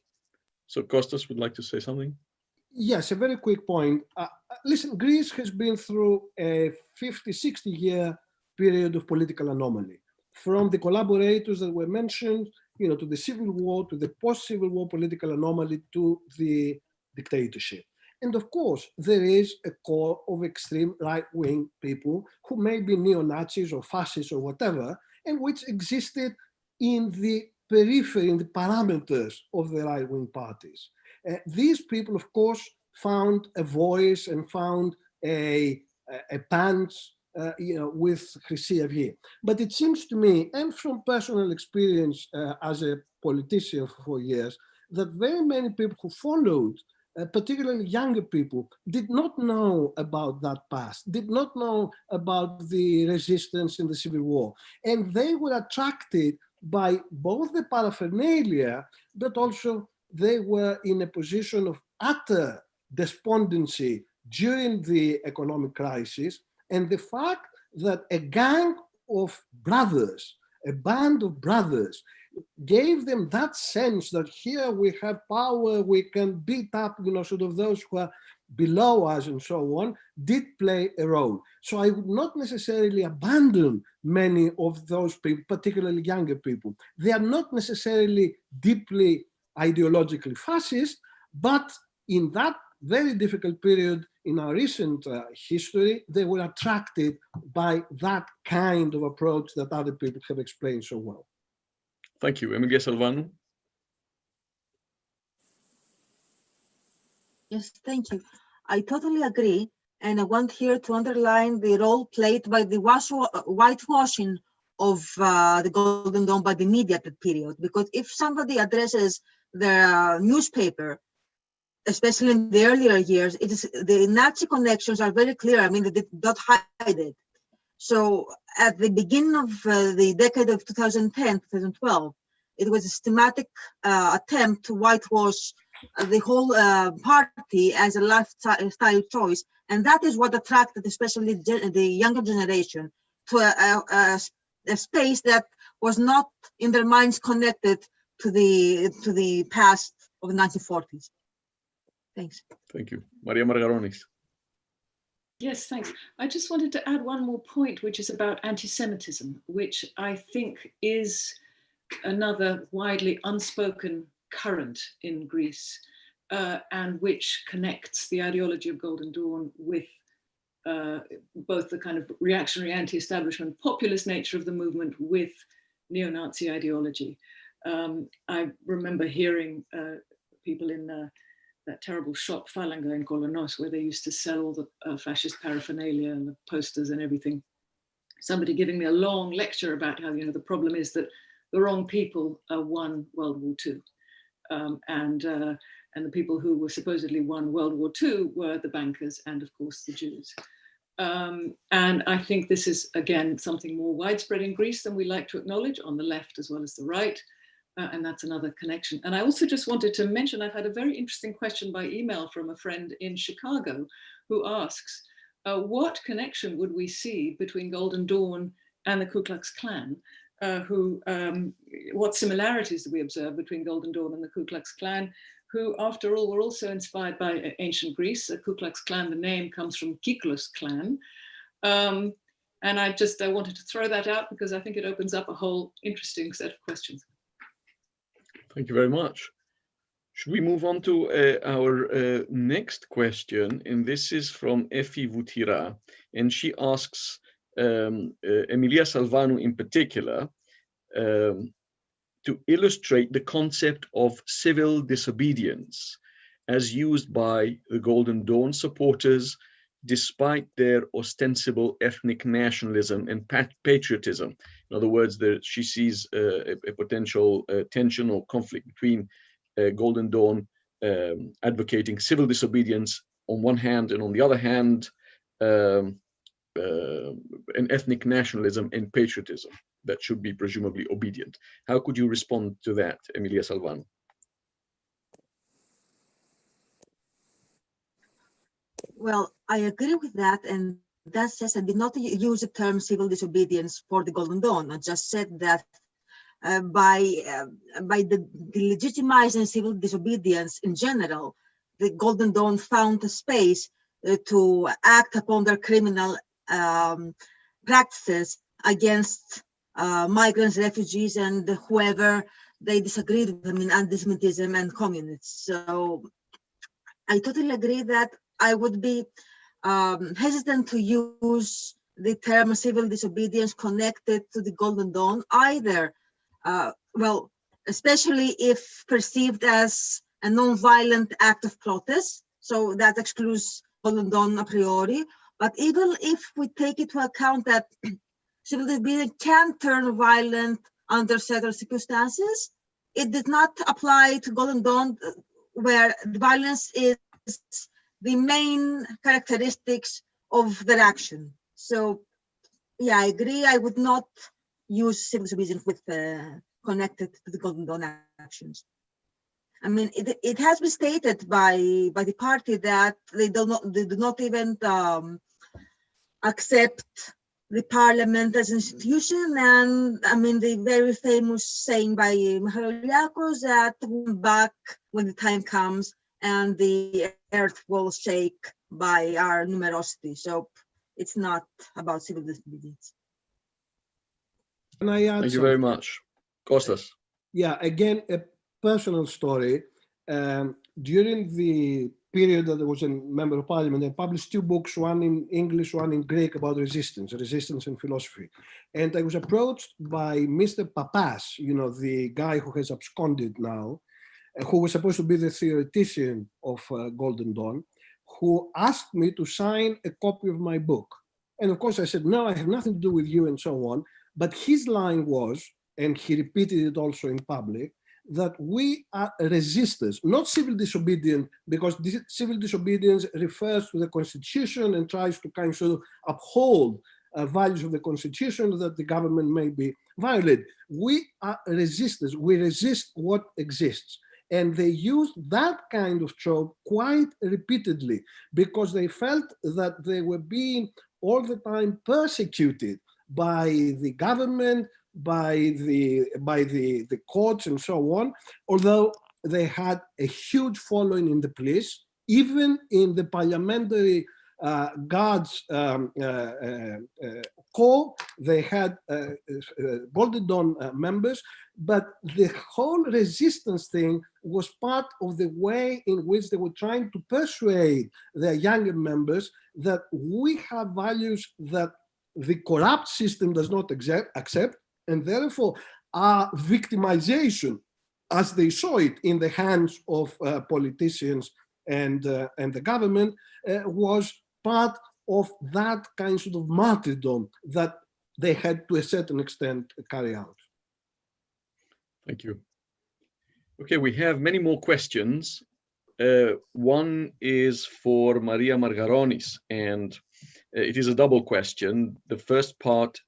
S2: So Costas would like to say something?
S8: Yes, a very quick point. Listen, Greece has been through a 50, 60-year period of political anomaly. From the collaborators that were mentioned, to the civil war, to the post-civil war political anomaly, to the dictatorship. And of course, there is a core of extreme right-wing people who may be neo-Nazis or fascists or whatever, and which existed in the periphery, in the parameters of the right-wing parties. These people, of course, found a voice and found a punch with Χρυσή Αυγή. But it seems to me, and from personal experience as a politician for 4 years, that very many people who followed, particularly younger people, did not know about that past, did not know about the resistance in the Civil War. And they were attracted by both the paraphernalia, but also they were in a position of utter despondency during the economic crisis. And the fact that a gang of brothers, a band of brothers, gave them that sense that here we have power, we can beat up, sort of those who are below us and so on, did play a role. So I would not necessarily abandon many of those people, particularly younger people. They are not necessarily deeply ideologically fascist, but in that very difficult period in our recent history, they were attracted by that kind of approach that other people have explained so well.
S2: Thank you. Emilia, Salvanou?
S6: Yes, thank you. I totally agree. And I want here to underline the role played by the whitewashing of the Golden Dawn by the media at that period. Because if somebody addresses the newspaper, especially in the earlier years, it is the Nazi connections are very clear. I mean, they did not hide it. So at the beginning of the decade of 2010, 2012, it was a systematic attempt to whitewash the whole party as a lifestyle choice. And that is what attracted especially the younger generation to a space that was not in their minds connected to the past of the 1940s. Thanks.
S2: Thank you. Maria Margaronis.
S4: Yes, thanks. I just wanted to add one more point, which is about anti-Semitism, which I think is another widely unspoken current in Greece, and which connects the ideology of Golden Dawn with both the kind of reactionary anti-establishment populist nature of the movement with neo-Nazi ideology. I remember hearing people in that terrible shop Phalange in Kolonos, where they used to sell all the fascist paraphernalia and the posters and everything. Somebody giving me a long lecture about how, the problem is that the wrong people won World War II. and the people who were supposedly won World War II were the bankers and, of course, the Jews. And I think this is, again, something more widespread in Greece than we like to acknowledge, on the left as well as the right. And that's another connection. And I also just wanted to mention, I've had a very interesting question by email from a friend in Chicago who asks, what connection would we see between Golden Dawn and the Ku Klux Klan? What similarities do we observe between Golden Dawn and the Ku Klux Klan, who, after all, were also inspired by ancient Greece. The Ku Klux Klan, the name comes from Kiklos clan. And I wanted to throw that out because I think it opens up a whole interesting set of questions.
S2: Thank you very much. Should we move on to our next question? And this is from Effie Voutira. And she asks, Emilia Salvanou in particular, to illustrate the concept of civil disobedience as used by the Golden Dawn supporters, despite their ostensible ethnic nationalism and patriotism. In other words, she sees a potential tension or conflict between Golden Dawn advocating civil disobedience on one hand, and on the other hand, an ethnic nationalism and patriotism that should be presumably obedient. How could you respond to that, Emilia Salvanou?
S6: Well, I agree with that, and that says I did not use the term civil disobedience for the Golden Dawn. I just said that by the legitimizing civil disobedience in general, the Golden Dawn found a space to act upon their criminal practices against migrants, refugees, and whoever they disagreed with them in anti-Semitism and communists. So I totally agree that I would be hesitant to use the term civil disobedience connected to the Golden Dawn either. Well, especially if perceived as a non-violent act of protest. So that excludes Golden Dawn a priori. But even if we take into account that civil disobedience can turn violent under certain circumstances, it did not apply to Golden Dawn, where the violence is the main characteristics of their action. So, yeah, I agree. I would not use civil disobedience with connected to the Golden Dawn actions. I mean, it has been stated by the party that they do not even accept the parliament as an institution. And I mean, the very famous saying by Margaronis that we'll back when the time comes and the earth will shake by our numerosity. So it's not about civil disobedience.
S8: Can I add
S2: Thank you very much. Costas.
S8: Yeah, again, a personal story. During the period that I was a member of parliament, I published 2 books, one in English, one in Greek, about resistance and philosophy. And I was approached by Mr. Papas, you know, the guy who has absconded now, who was supposed to be the theoretician of Golden Dawn, who asked me to sign a copy of my book. And of course I said, no, I have nothing to do with you and so on. But his line was, and he repeated it also in public, that we are resistors, not civil disobedient, because civil disobedience refers to the Constitution and tries to kind of uphold values of the Constitution that the government may be violated. We are resistors. We resist what exists. And they used that kind of trope quite repeatedly because they felt that they were being all the time persecuted by the government, by the courts and so on, although they had a huge following in the police, even in the parliamentary guards corps, they had Golden Dawn members, but the whole resistance thing was part of the way in which they were trying to persuade their younger members that we have values that the corrupt system does not accept, and therefore our victimization, as they saw it in the hands of politicians and the government, was part of that kind of martyrdom that they had to a certain extent carry out.
S2: Thank you. Okay, we have many more questions. One is for Maria Margaronis, and it is a double question. The first part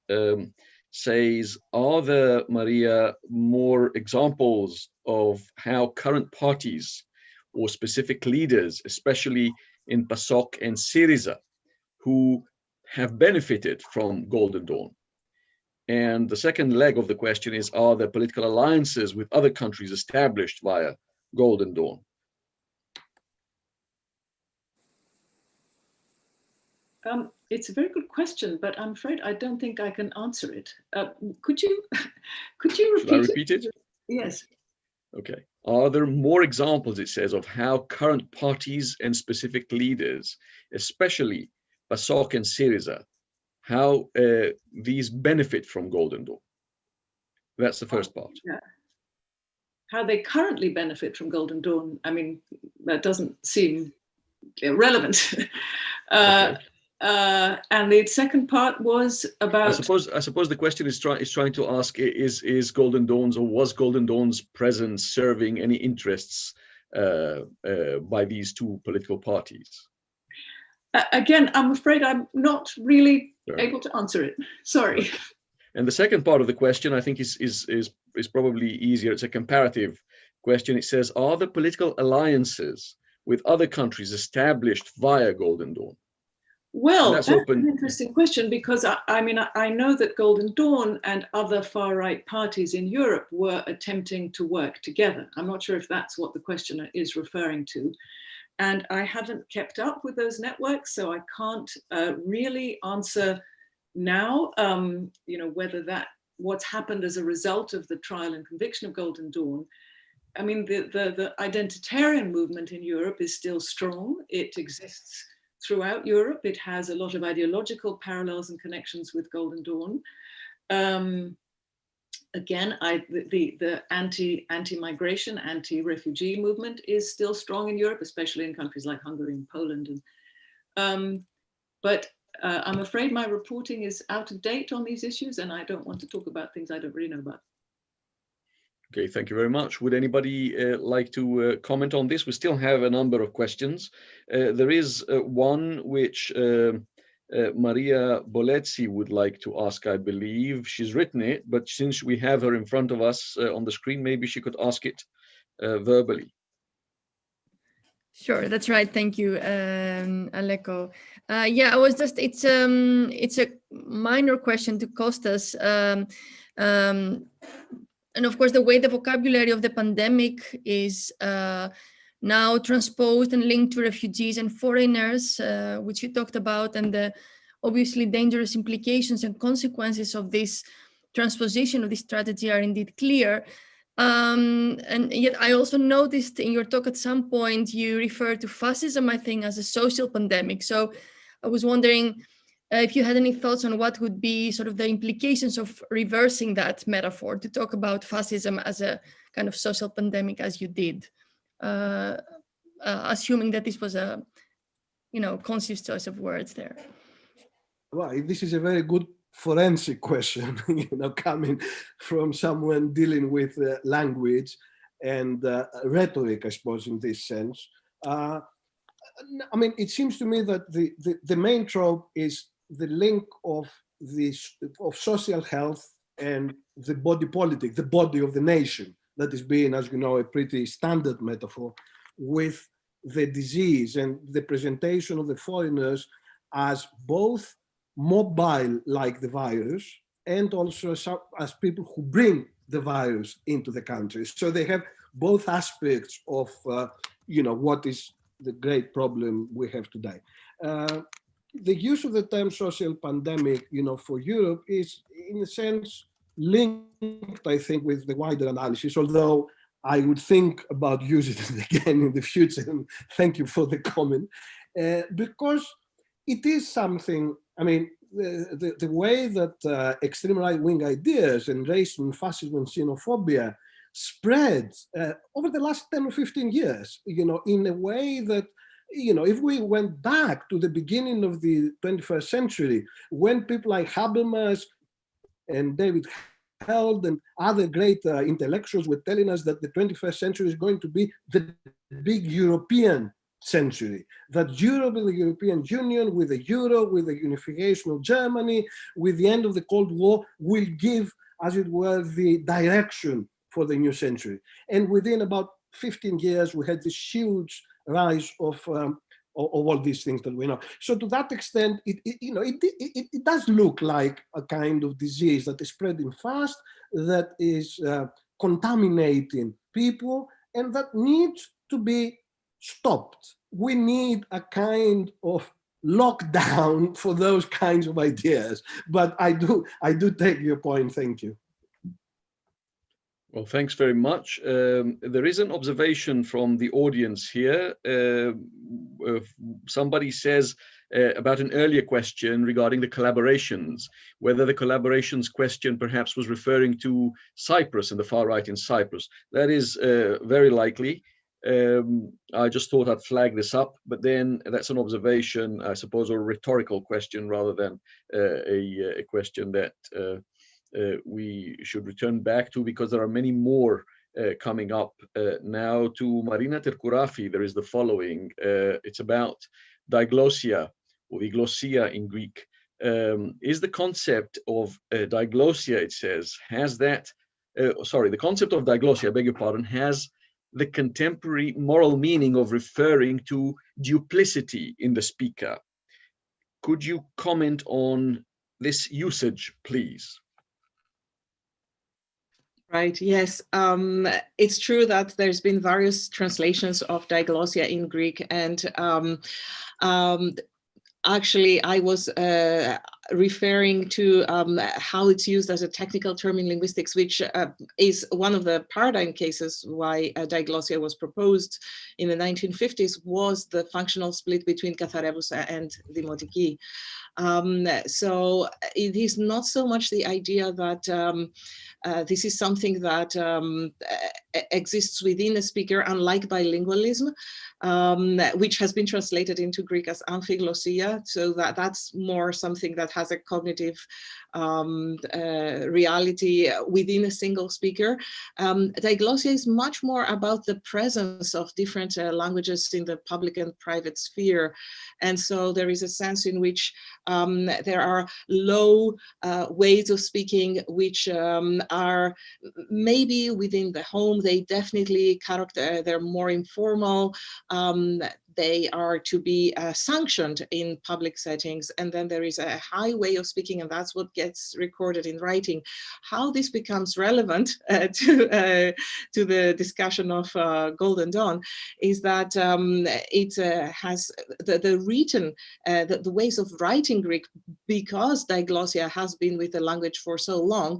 S2: says, are there, Maria, more examples of how current parties or specific leaders, especially in PASOK and Syriza, who have benefited from Golden Dawn? And the second leg of the question is, are there political alliances with other countries established via Golden Dawn?
S4: It's a very good question, but I'm afraid I don't think I can answer it. Could you repeat
S2: Should I repeat it?
S4: Yes.
S2: Okay. Are there more examples, it says, of how current parties and specific leaders, especially PASOK and Syriza, how these benefit from Golden Dawn? That's the first part.
S4: Yeah. How they currently benefit from Golden Dawn, I mean, that doesn't seem relevant.
S2: Okay.
S4: And the second part was about.
S2: I suppose the question is trying to ask: is Golden Dawn's, or was Golden Dawn's presence serving any interests by these two political parties?
S4: Again, I'm afraid I'm not really able to answer it. Sorry.
S2: Okay. And the second part of the question, I think, is probably easier. It's a comparative question. It says, are the political alliances with other countries established via Golden Dawn?
S4: Well, that's an interesting question, because I mean, I know that Golden Dawn and other far-right parties in Europe were attempting to work together. I'm not sure if that's what the questioner is referring to. And I haven't kept up with those networks, so I can't really answer now, you know, whether what's happened as a result of the trial and conviction of Golden Dawn. I mean, the identitarian movement in Europe is still strong. It exists throughout Europe. It has a lot of ideological parallels and connections with Golden Dawn. Again, the anti-migration, anti-refugee movement is still strong in Europe, especially in countries like Hungary and Poland. But I'm afraid my reporting is out of date on these issues, and I don't want to talk about things I don't really know about.
S2: Okay, thank you very much. Would anybody like to comment on this? We still have a number of questions. There is one which Maria Bolezzi would like to ask, I believe. She's written it, but since we have her in front of us on the screen, maybe she could ask it verbally.
S9: Sure, that's right. Thank you, Aleko. Yeah, I was just, it's a minor question to Costas. And of course, the way the vocabulary of the pandemic is now transposed and linked to refugees and foreigners, which you talked about, and the obviously dangerous implications and consequences of this transposition of this strategy are indeed clear. And yet I also noticed in your talk at some point, you referred to fascism, I think, as a social pandemic. So I was wondering if you had any thoughts on what would be sort of the implications of reversing that metaphor to talk about fascism as a kind of social pandemic, as you did, assuming that this was a, you know, conscious choice of words there.
S8: Well, this is a very good forensic question, you know, coming from someone dealing with language and rhetoric, I suppose, in this sense. I mean, it seems to me that the main trope is the link of social health and the body politic, the body of the nation, that is being, as you know, a pretty standard metaphor, with the disease and the presentation of the foreigners as both mobile like the virus and also as people who bring the virus into the country. So they have both aspects of, you know, what is the great problem we have today. The use of the term social pandemic, you know, for Europe is in a sense linked, I think, with the wider analysis, although I would think about using it again in the future, and thank you for the comment, because it is something, I mean, the way that extreme right-wing ideas and racism, fascism, and xenophobia spread over the last 10 or 15 years, you know, in a way that, you know, if we went back to the beginning of the 21st century, when people like Habermas and David held, and other great intellectuals were telling us that the 21st century is going to be the big European century, that Europe and the European Union, with the Euro, with the unification of Germany, with the end of the Cold War, will give, as it were, the direction for the new century. And within about 15 years, we had this huge rise of all these things that we know. So to that extent, it does look like a kind of disease that is spreading fast, that is contaminating people, and that needs to be stopped. We need a kind of lockdown for those kinds of ideas. But I do take your point. Thank you.
S2: Well, thanks very much. There is an observation from the audience here. Somebody says about an earlier question regarding the collaborations, whether the collaborations question perhaps was referring to Cyprus and the far right in Cyprus. That is very likely. I just thought I'd flag this up, but then that's an observation, I suppose, or a rhetorical question rather than a question that we should return back to, because there are many more coming up now. To Marina Terkourafi, there is the following. It's about diglossia, or diglossia in Greek. Is the concept of diglossia, it says, has that, the concept of diglossia, I beg your pardon, has the contemporary moral meaning of referring to duplicity in the speaker. Could you comment on this usage, please?
S7: Right, yes. It's true that there's been various translations of diglossia in Greek, and actually I was referring to how it's used as a technical term in linguistics, which is one of the paradigm cases why diglossia was proposed in the 1950s, was the functional split between katharevousa and δημοτική. So it is not so much the idea that this is something that exists within a speaker, unlike bilingualism, which has been translated into Greek as amphiglossia. So that's more something that has a cognitive reality within a single speaker. Diglossia is much more about the presence of different languages in the public and private sphere. And so there is a sense in which there are low ways of speaking, which are maybe within the home. They definitely they're more informal. They are to be sanctioned in public settings. And then there is a high way of speaking, and that's what gets recorded in writing. How this becomes relevant to the discussion of Golden Dawn is that it has the written, the ways of writing Greek, because diglossia has been with the language for so long,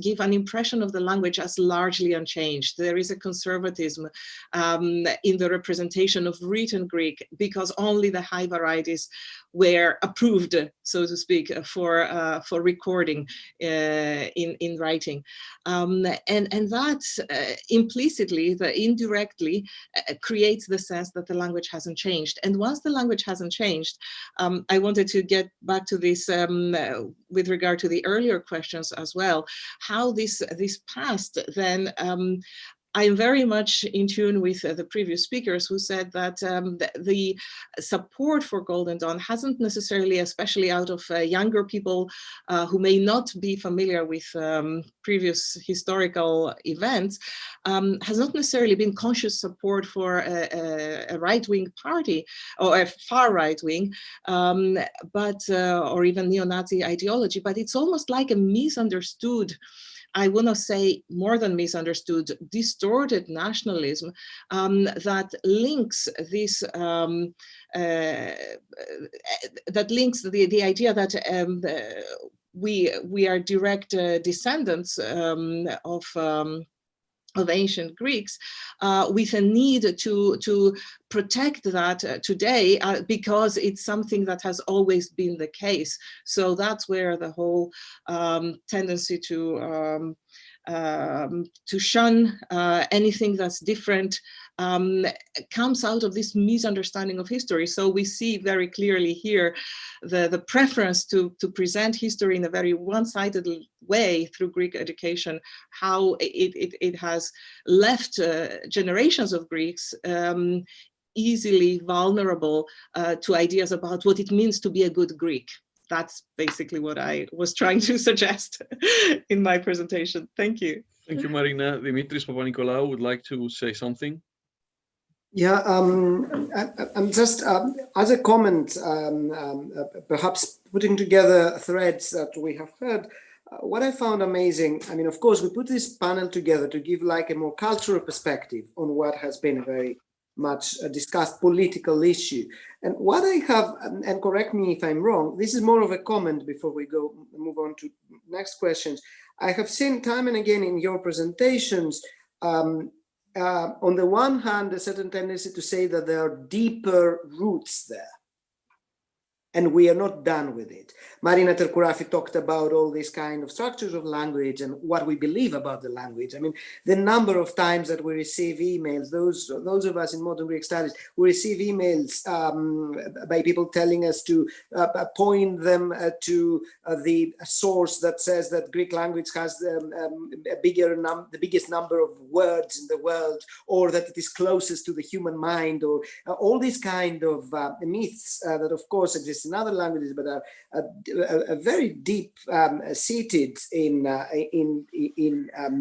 S7: give an impression of the language as largely unchanged. There is a conservatism in the representation of written Greek, because only the high varieties were approved, so to speak, for recording in writing, and that implicitly, indirectly, creates the sense that the language hasn't changed. And once the language hasn't changed, I wanted to get back to this with regard to the earlier questions as well, how this past then. I am very much in tune with the previous speakers who said that the support for Golden Dawn hasn't necessarily, especially out of younger people who may not be familiar with previous historical events, has not necessarily been conscious support for a right-wing party or a far right-wing, or even neo-Nazi ideology, but it's almost like a misunderstood, I want to say more than misunderstood, distorted nationalism that links this, the idea that we are direct descendants of ancient Greeks, with a need to protect that today, because it's something that has always been the case. So that's where the whole tendency to shun anything that's different comes out of this misunderstanding of history. So we see very clearly here the preference to present history in a very one-sided way through Greek education, how it has left generations of Greeks easily vulnerable to ideas about what it means to be a good Greek. That's basically what I was trying to suggest in my presentation. Thank you.
S2: Thank you, Marina. Dimitris Papanikolaou would like to say something.
S1: Yeah, I'm just, as a comment, perhaps putting together threads that we have heard, what I found amazing, I mean, of course, we put this panel together to give like a more cultural perspective on what has been a very much discussed political issue. And what I have, and correct me if I'm wrong, this is more of a comment before we move on to next questions. I have seen time and again in your presentations, on the one hand, a certain tendency to say that there are deeper roots there, and we are not done with it. Marina Terkourafi talked about all these kind of structures of language and what we believe about the language. I mean, the number of times that we receive emails, those of us in modern Greek studies, we receive emails by people telling us to point them to the source that says that Greek language has the biggest number of words in the world, or that it is closest to the human mind, or all these kind of myths that of course exist in other languages, but are very deep seated in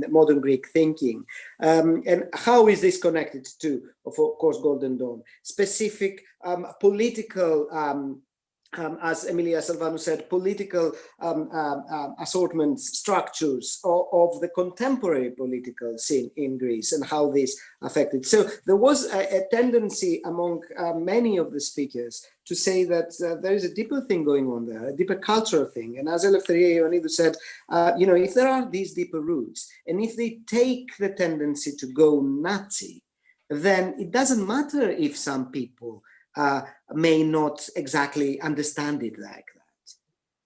S1: modern Greek thinking. And how is this connected to, of course, Golden Dawn? Specific political, as Emilia Salvanou said, political assortments, structures of the contemporary political scene in Greece and how this affected. So there was a tendency among many of the speakers to say that there is a deeper thing going on there, a deeper cultural thing. And as Eleftheria Ioannidou said, you know, if there are these deeper roots, and if they take the tendency to go Nazi, then it doesn't matter if some people may not exactly understand it like that.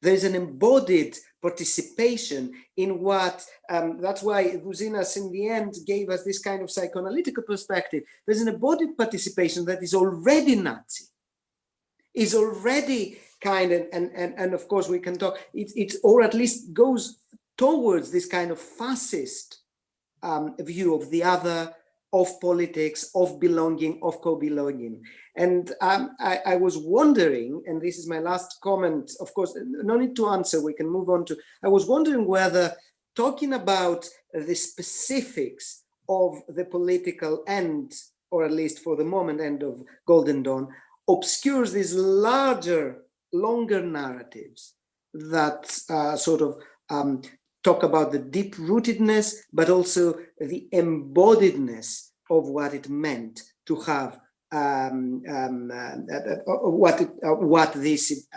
S1: There's an embodied participation in what, that's why Douzinas in the end gave us this kind of psychoanalytical perspective. There's an embodied participation that is already Nazi, is already kind of, and of course we can talk, it's or at least goes towards this kind of fascist view of the other, of politics, of belonging, of co-belonging. And I was wondering, and this is my last comment, of course, no need to answer, we can move on to, I was wondering whether talking about the specifics of the political end, or at least for the moment, end of Golden Dawn, obscures these larger, longer narratives that sort of talk about the deep-rootedness, but also the embodiedness of what it meant to have what this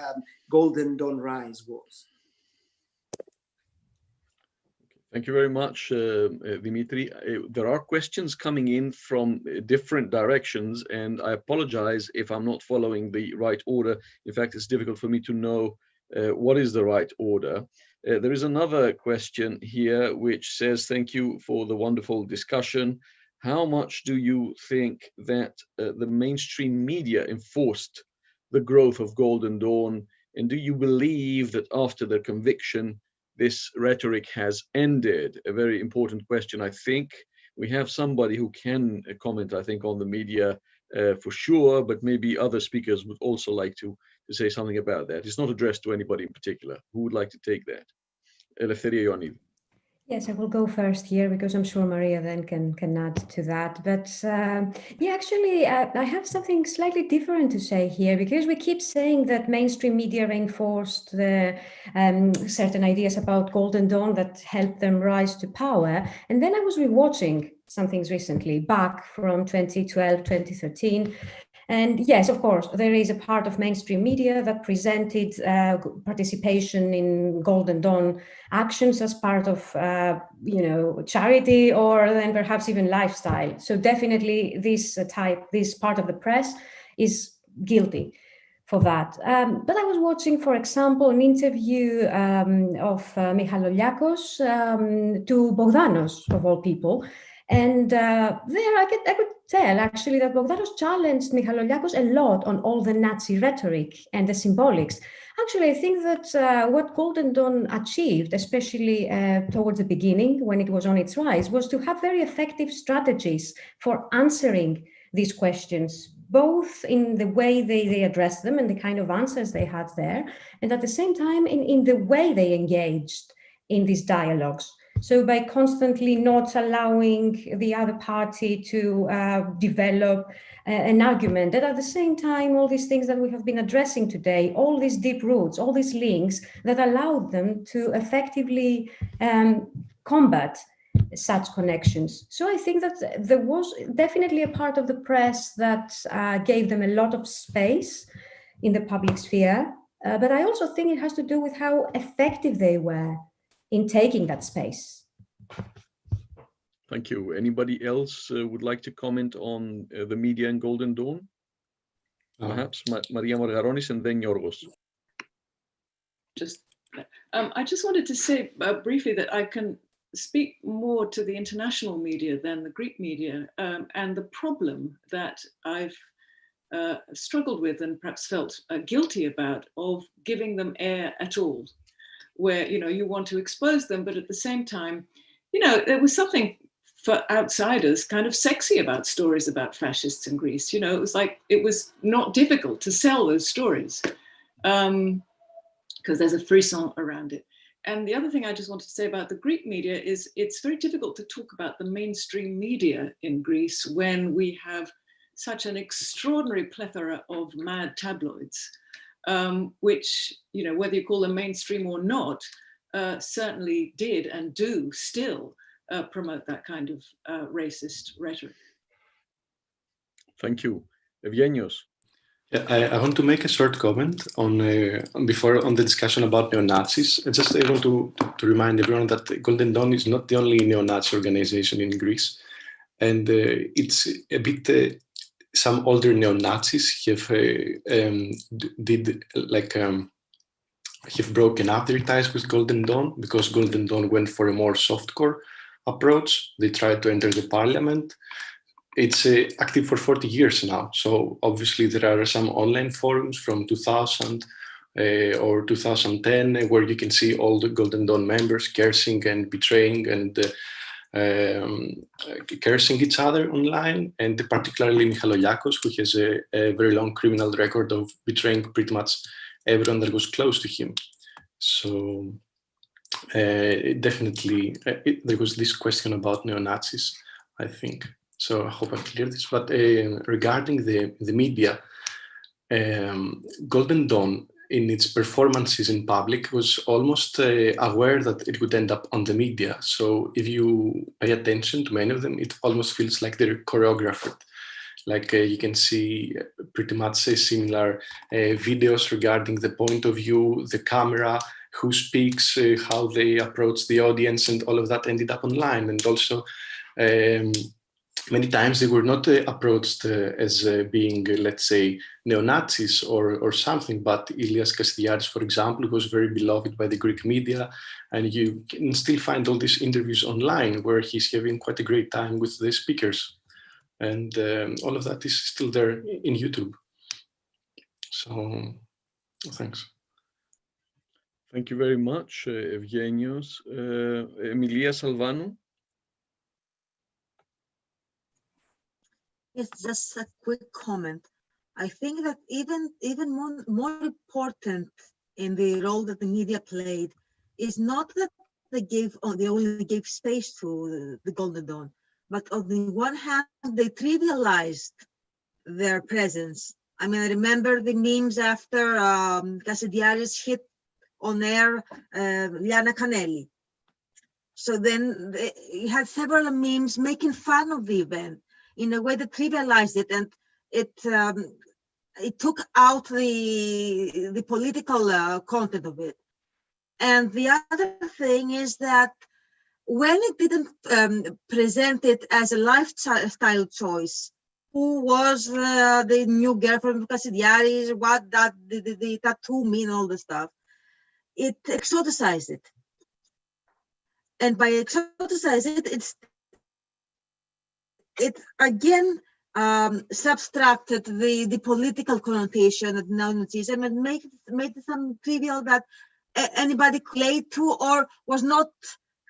S1: Golden Dawn rise was.
S2: Thank you very much, Dimitri. There are questions coming in from different directions, and I apologize if I'm not following the right order. In fact, it's difficult for me to know what is the right order. There is another question here which says, thank you for the wonderful discussion. How much do you think that the mainstream media enforced the growth of Golden Dawn? And do you believe that after the conviction, this rhetoric has ended? A very important question. I think we have somebody who can comment, I think, on the media for sure, but maybe other speakers would also like to say something about that. It's not addressed to anybody in particular. Who would like to take that? Eleftheria Ioannidou.
S5: Yes, I will go first here because I'm sure Maria then can add to that. But yeah, actually, I have something slightly different to say here, because we keep saying that mainstream media reinforced the certain ideas about Golden Dawn that helped them rise to power. And then I was rewatching some things recently, back from 2012, 2013. And yes, of course, there is a part of mainstream media that presented participation in Golden Dawn actions as part of, charity, or then perhaps even lifestyle. So definitely this part of the press is guilty for that. But I was watching, for example, an interview of Douliakas to Bogdanos, of all people. And there I could tell actually that Bogdanos challenged Michaloliakos a lot on all the Nazi rhetoric and the symbolics. Actually, I think that what Golden Dawn achieved, especially towards the beginning when it was on its rise, was to have very effective strategies for answering these questions, both in the way they addressed them and the kind of answers they had there, and at the same time in the way they engaged in these dialogues. So by constantly not allowing the other party to develop an argument, that at the same time, all these things that we have been addressing today, all these deep roots, all these links that allowed them to effectively combat such connections. So I think that there was definitely a part of the press that gave them a lot of space in the public sphere, but I also think it has to do with how effective they were in taking that space.
S2: Thank you. Anybody else would like to comment on the media and Golden Dawn? Perhaps Maria Margaronis and then Georgios.
S4: I just wanted to say briefly that I can speak more to the international media than the Greek media, and the problem that I've struggled with and perhaps felt guilty about of giving them air at all, where you want to expose them, but at the same time, there was something for outsiders kind of sexy about stories about fascists in Greece. It was like, it was not difficult to sell those stories because there's a frisson around it. And the other thing I just wanted to say about the Greek media is it's very difficult to talk about the mainstream media in Greece when we have such an extraordinary plethora of mad tabloids, which, whether you call them mainstream or not, certainly did and do still promote that kind of racist rhetoric.
S2: Thank you. Evgenios.
S3: Yeah, I want to make a short comment on the discussion about neo-Nazis. I want to remind everyone that Golden Dawn is not the only neo-Nazi organization in Greece, and it's a bit. Some older neo-Nazis have have broken up their ties with Golden Dawn because Golden Dawn went for a more softcore approach. They tried to enter the parliament. It's active for 40 years now. So obviously there are some online forums from 2000 or 2010 where you can see all the Golden Dawn members cursing and betraying and cursing each other online, and particularly Michaloliakos, who has a very long criminal record of betraying pretty much everyone that was close to him. So definitely there was this question about neo-Nazis, I think. So I hope I cleared this. But regarding the media, Golden Dawn in its performances in public was almost aware that it would end up on the media. So if you pay attention to many of them, it almost feels like they're choreographed. Like you can see pretty much similar videos regarding the point of view, the camera, who speaks, how they approach the audience, and all of that ended up online. And also many times they were not approached as being, let's say, neo-Nazis or something, but Ilias Kastiaris, for example, was very beloved by the Greek media, and you can still find all these interviews online where he's having quite a great time with the speakers, and all of that is still there in YouTube. So, thanks.
S2: Thank you very much, Evgenios. Emilia, Salvanou.
S6: Yes, just a quick comment. I think that even more important in the role that the media played is not that they only gave space to the Golden Dawn, but on the one hand, they trivialized their presence. I mean, I remember the memes after Kazamias hit on air Liana Canary. So then you had several memes making fun of the event in a way that trivialized it, and it took out the political content of it. And the other thing is that when it didn't present it as a lifestyle choice, who was the new girlfriend of Kazamias, what that the tattoo mean, all the stuff, it exoticized it. And by exoticizing it, it again subtracted the political connotation of neo-Nazism and made it something trivial that anybody could relate to or was not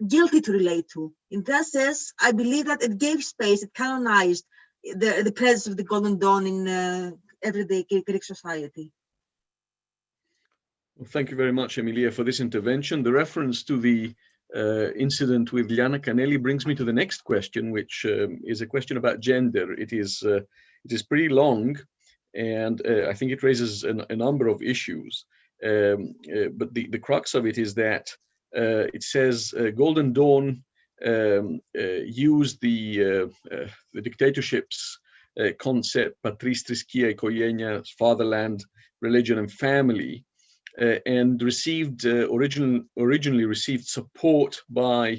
S6: guilty to relate to. In that sense, I believe that it gave space, it canonized the presence of the Golden Dawn in everyday Greek society.
S2: Well, thank you very much, Emilia, for this intervention. The reference to the incident with Liana Canelli brings me to the next question, which is a question about gender. It is pretty long, and I think it raises a number of issues. But the crux of it is that it says Golden Dawn used the dictatorship's concept, patris, triskia, ekougenia, fatherland, religion, and family, and received originally received support by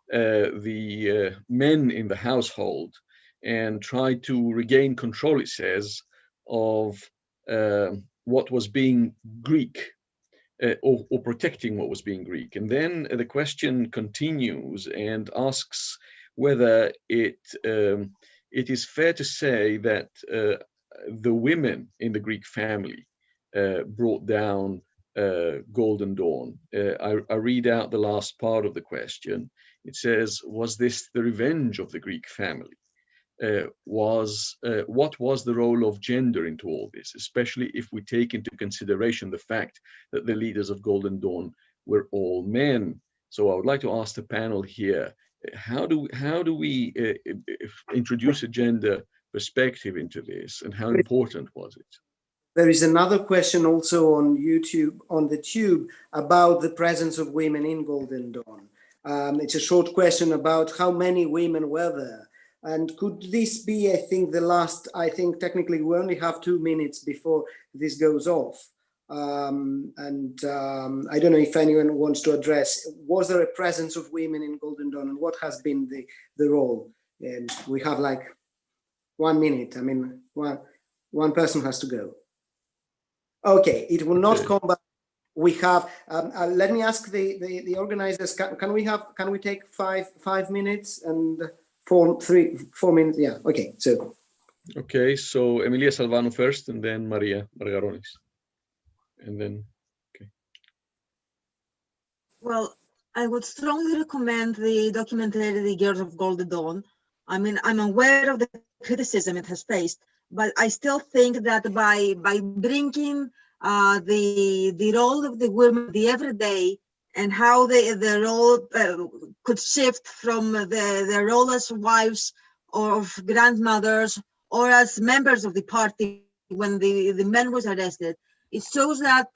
S2: the men in the household, and tried to regain control, it says, of what was being Greek, or protecting what was being Greek. And then the question continues and asks whether it is fair to say that the women in the Greek family brought down Golden Dawn. I read out the last part of the question. It says, was this the revenge of the Greek family? What was the role of gender into all this, especially if we take into consideration the fact that the leaders of Golden Dawn were all men? So I would like to ask the panel here, how do we introduce a gender perspective into this, and how important was it?
S1: There is another question also on YouTube, on the tube, about the presence of women in Golden Dawn. It's a short question about how many women were there. And could this be, I think, the last, I think technically we only have 2 minutes before this goes off. I don't know if anyone wants to address, was there a presence of women in Golden Dawn, and what has been the role? And we have like 1 minute. I mean, one person has to go. Okay, it will not come back. We have. Let me ask the organizers. Can we take five minutes and 4 minutes? Yeah. Okay. So.
S2: Okay. So Emilia Salvanou first, and then Margaronis, and then. Okay.
S6: Well, I would strongly recommend the documentary "The Girls of Golden Dawn." I mean, I'm aware of the criticism it has faced, but I still think that by bringing the role of the women, the everyday, and how the role could shift from the role as wives or of grandmothers or as members of the party when the men was arrested, it shows that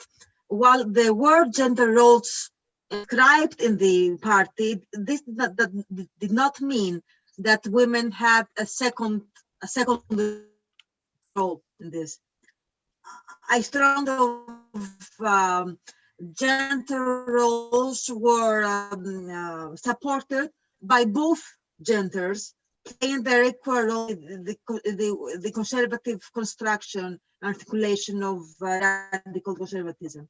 S6: while there were gender roles described in the party, this did not mean that women had a second role in this. I strongly believe gender roles were supported by both genders, playing their equal role in the conservative construction, articulation of radical conservatism.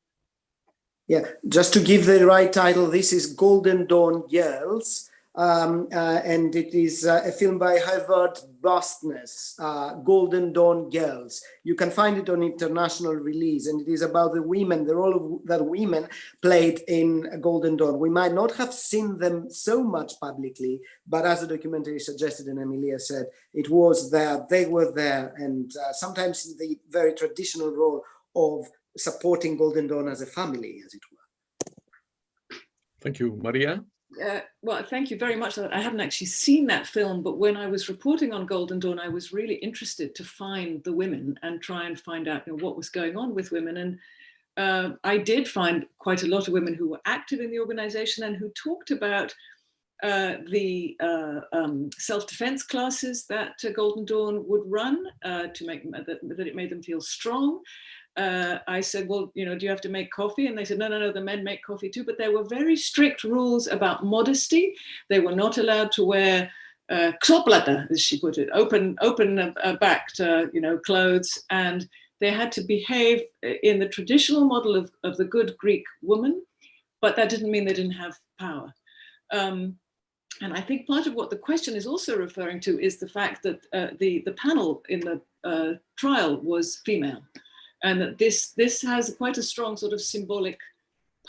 S1: Yeah, just to give the right title, this is Golden Dawn Girls, and it is a film by Harvard Bostness, Golden Dawn Girls. You can find it on international release, and it is about the women, the role that women played in Golden Dawn. We might not have seen them so much publicly, but as the documentary suggested and Emilia said, it was there, they were there, and sometimes in the very traditional role of supporting Golden Dawn as a family, as it were.
S2: Thank you. Maria?
S4: Well, thank you very much. I haven't actually seen that film, but when I was reporting on Golden Dawn, I was really interested to find the women and try and find out what was going on with women. And I did find quite a lot of women who were active in the organization and who talked about the self-defense classes that Golden Dawn would run to make that it made them feel strong. I said, well, do you have to make coffee? And they said, no, the men make coffee too. But there were very strict rules about modesty. They were not allowed to wear kroplata, as she put it, open backed, clothes. And they had to behave in the traditional model of the good Greek woman, but that didn't mean they didn't have power. And I think part of what the question is also referring to is the fact that the panel in the trial was female, and that this has quite a strong sort of symbolic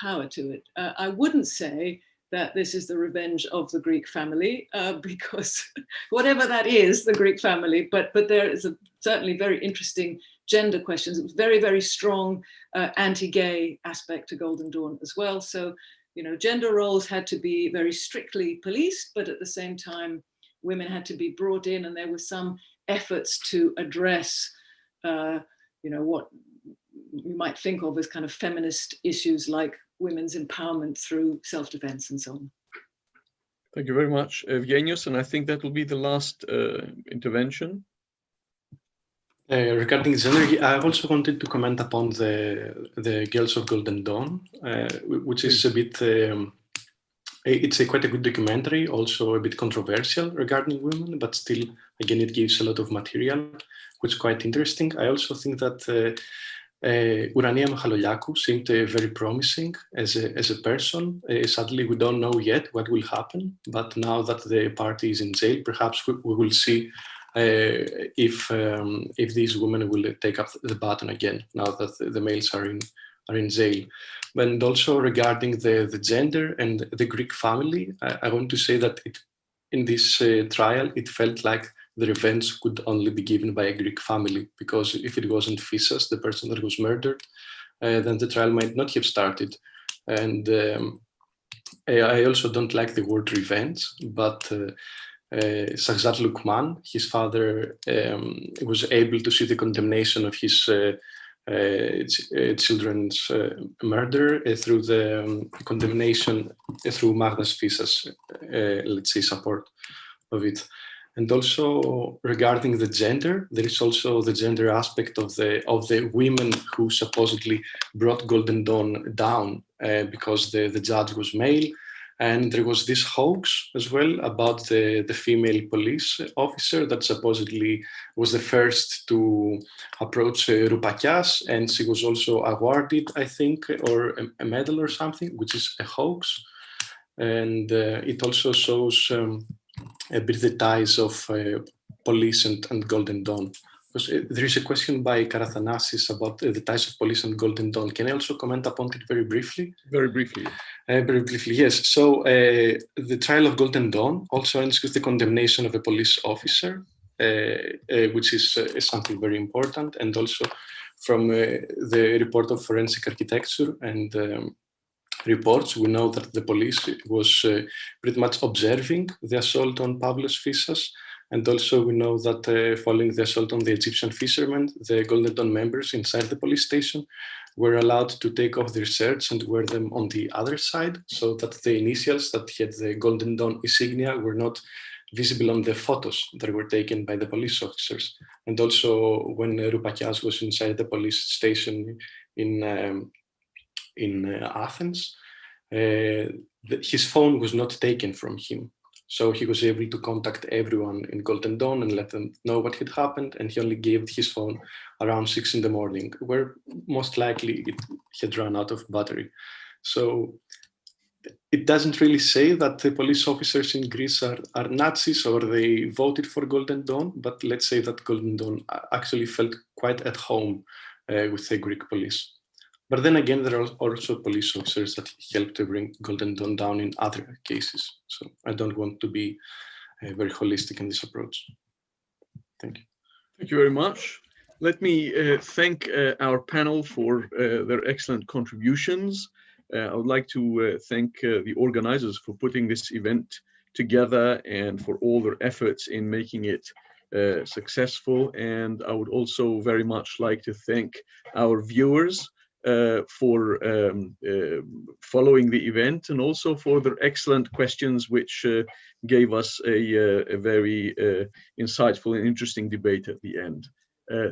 S4: power to it. I wouldn't say that this is the revenge of the Greek family, because whatever that is, the Greek family, but there is a certainly very interesting gender questions. It was very, very strong anti-gay aspect to Golden Dawn as well. So, you know, gender roles had to be very strictly policed, but at the same time, women had to be brought in, and there were some efforts to address, you know, what you might think of as kind of feminist issues like women's empowerment through self-defense and so on.
S2: Thank you very much, Evgenios, and I think that will be the last intervention.
S3: Regarding gender, I also wanted to comment upon the Girls of Golden Dawn, which is a bit, it's quite a good documentary, also a bit controversial regarding women, but still, again, it gives a lot of material, which is quite interesting. I also think that Urania Michaloliakou seemed very promising as a person. Sadly, we don't know yet what will happen, but now that the party is in jail, perhaps we will see if these women will take up the baton again, now that the males are in jail. And also regarding the gender and the Greek family, I want to say that in this trial, it felt like the revenge could only be given by a Greek family, because if it wasn't Physsas, the person that was murdered, then the trial might not have started. And I also don't like the word revenge, but Shahzad Lukman, his father, was able to see the condemnation of his children's murder through the condemnation through Magdas Physsas, let's say, support of it. And also regarding the gender, there is also the gender aspect of the women who supposedly brought Golden Dawn down because the judge was male. And there was this hoax as well about the female police officer that supposedly was the first to approach Roupakias, and she was also awarded, I think, or a medal or something, which is a hoax. And it also shows a bit the ties of police and Golden Dawn. Because there is a question by Karathanasis about the ties of police and Golden Dawn. Can I also comment upon it very briefly?
S2: Very briefly.
S3: Very briefly, yes. So the trial of Golden Dawn also ends with the condemnation of a police officer, which is something very important. And also from the report of forensic architecture and reports, we know that the police was pretty much observing the assault on Pavlos Physsas. And also we know that following the assault on the Egyptian fishermen, the Golden Dawn members inside the police station were allowed to take off their shirts and wear them on the other side, so that the initials that had the Golden Dawn insignia were not visible on the photos that were taken by the police officers. And also when Roupakias was inside the police station in Athens, his phone was not taken from him. So he was able to contact everyone in Golden Dawn and let them know what had happened. And he only gave his phone around 6 in the morning, where most likely it had run out of battery. So it doesn't really say that the police officers in Greece are Nazis or they voted for Golden Dawn, but let's say that Golden Dawn actually felt quite at home with the Greek police. But then again, there are also police officers that helped to bring Golden Dawn down in other cases. So I don't want to be very holistic in this approach. Thank you.
S2: Thank you very much. Let me thank our panel for their excellent contributions. I would like to thank the organizers for putting this event together and for all their efforts in making it successful. And I would also very much like to thank our viewers for following the event, and also for their excellent questions, which gave us a very insightful and interesting debate at the end.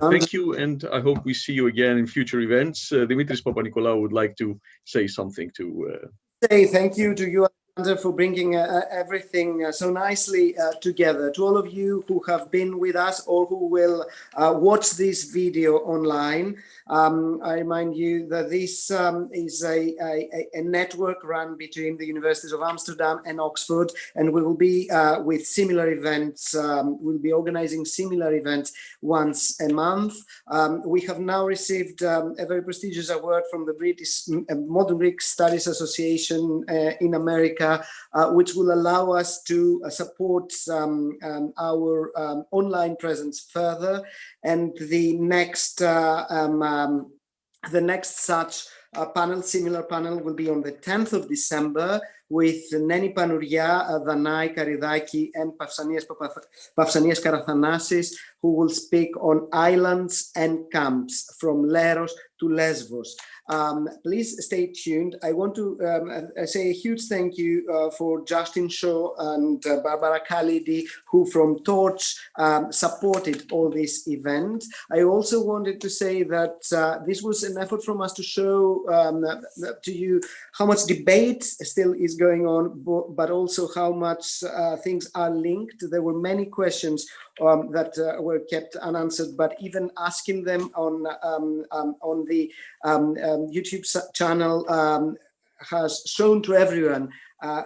S2: Thank you, and I hope we see you again in future events. Dimitris Papanikolaou would like to say something to...
S1: Say thank you to you, for bringing everything so nicely together. To all of you who have been with us or who will watch this video online, I remind you that this is a network run between the universities of Amsterdam and Oxford, and we will be with similar events. We'll be organizing similar events once a month. We have now received a very prestigious award from the British Modern Greek Studies Association in America, which will allow us to support our online presence further. And the next such similar panel will be on the 10th of December with Neni Panouria, Danai Karidaki, and Pavsanias Karathanasis, who will speak on islands and camps from Leros to Lesbos. Please stay tuned. I want to say a huge thank you for Justin Shaw and Barbara Khalidi, who from Torch supported all this event. I also wanted to say that this was an effort from us to show to you how much debate still is going on, but also how much things are linked. There were many questions that were kept unanswered, but even asking them on the YouTube channel has shown to everyone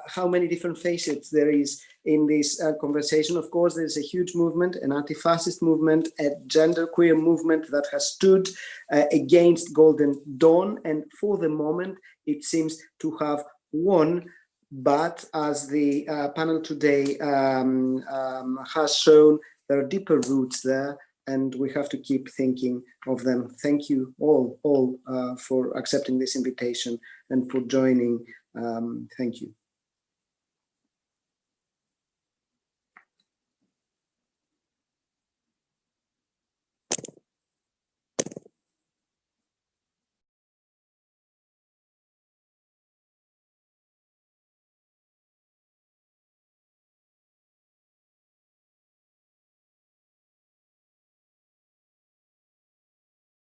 S1: how many different facets there is in this conversation. Of course, there's a huge movement, an anti-fascist movement, a genderqueer movement that has stood against Golden Dawn, and for the moment, it seems to have won. But as the panel today has shown, there are deeper roots there, and we have to keep thinking of them. Thank you all for accepting this invitation and for joining. Thank you.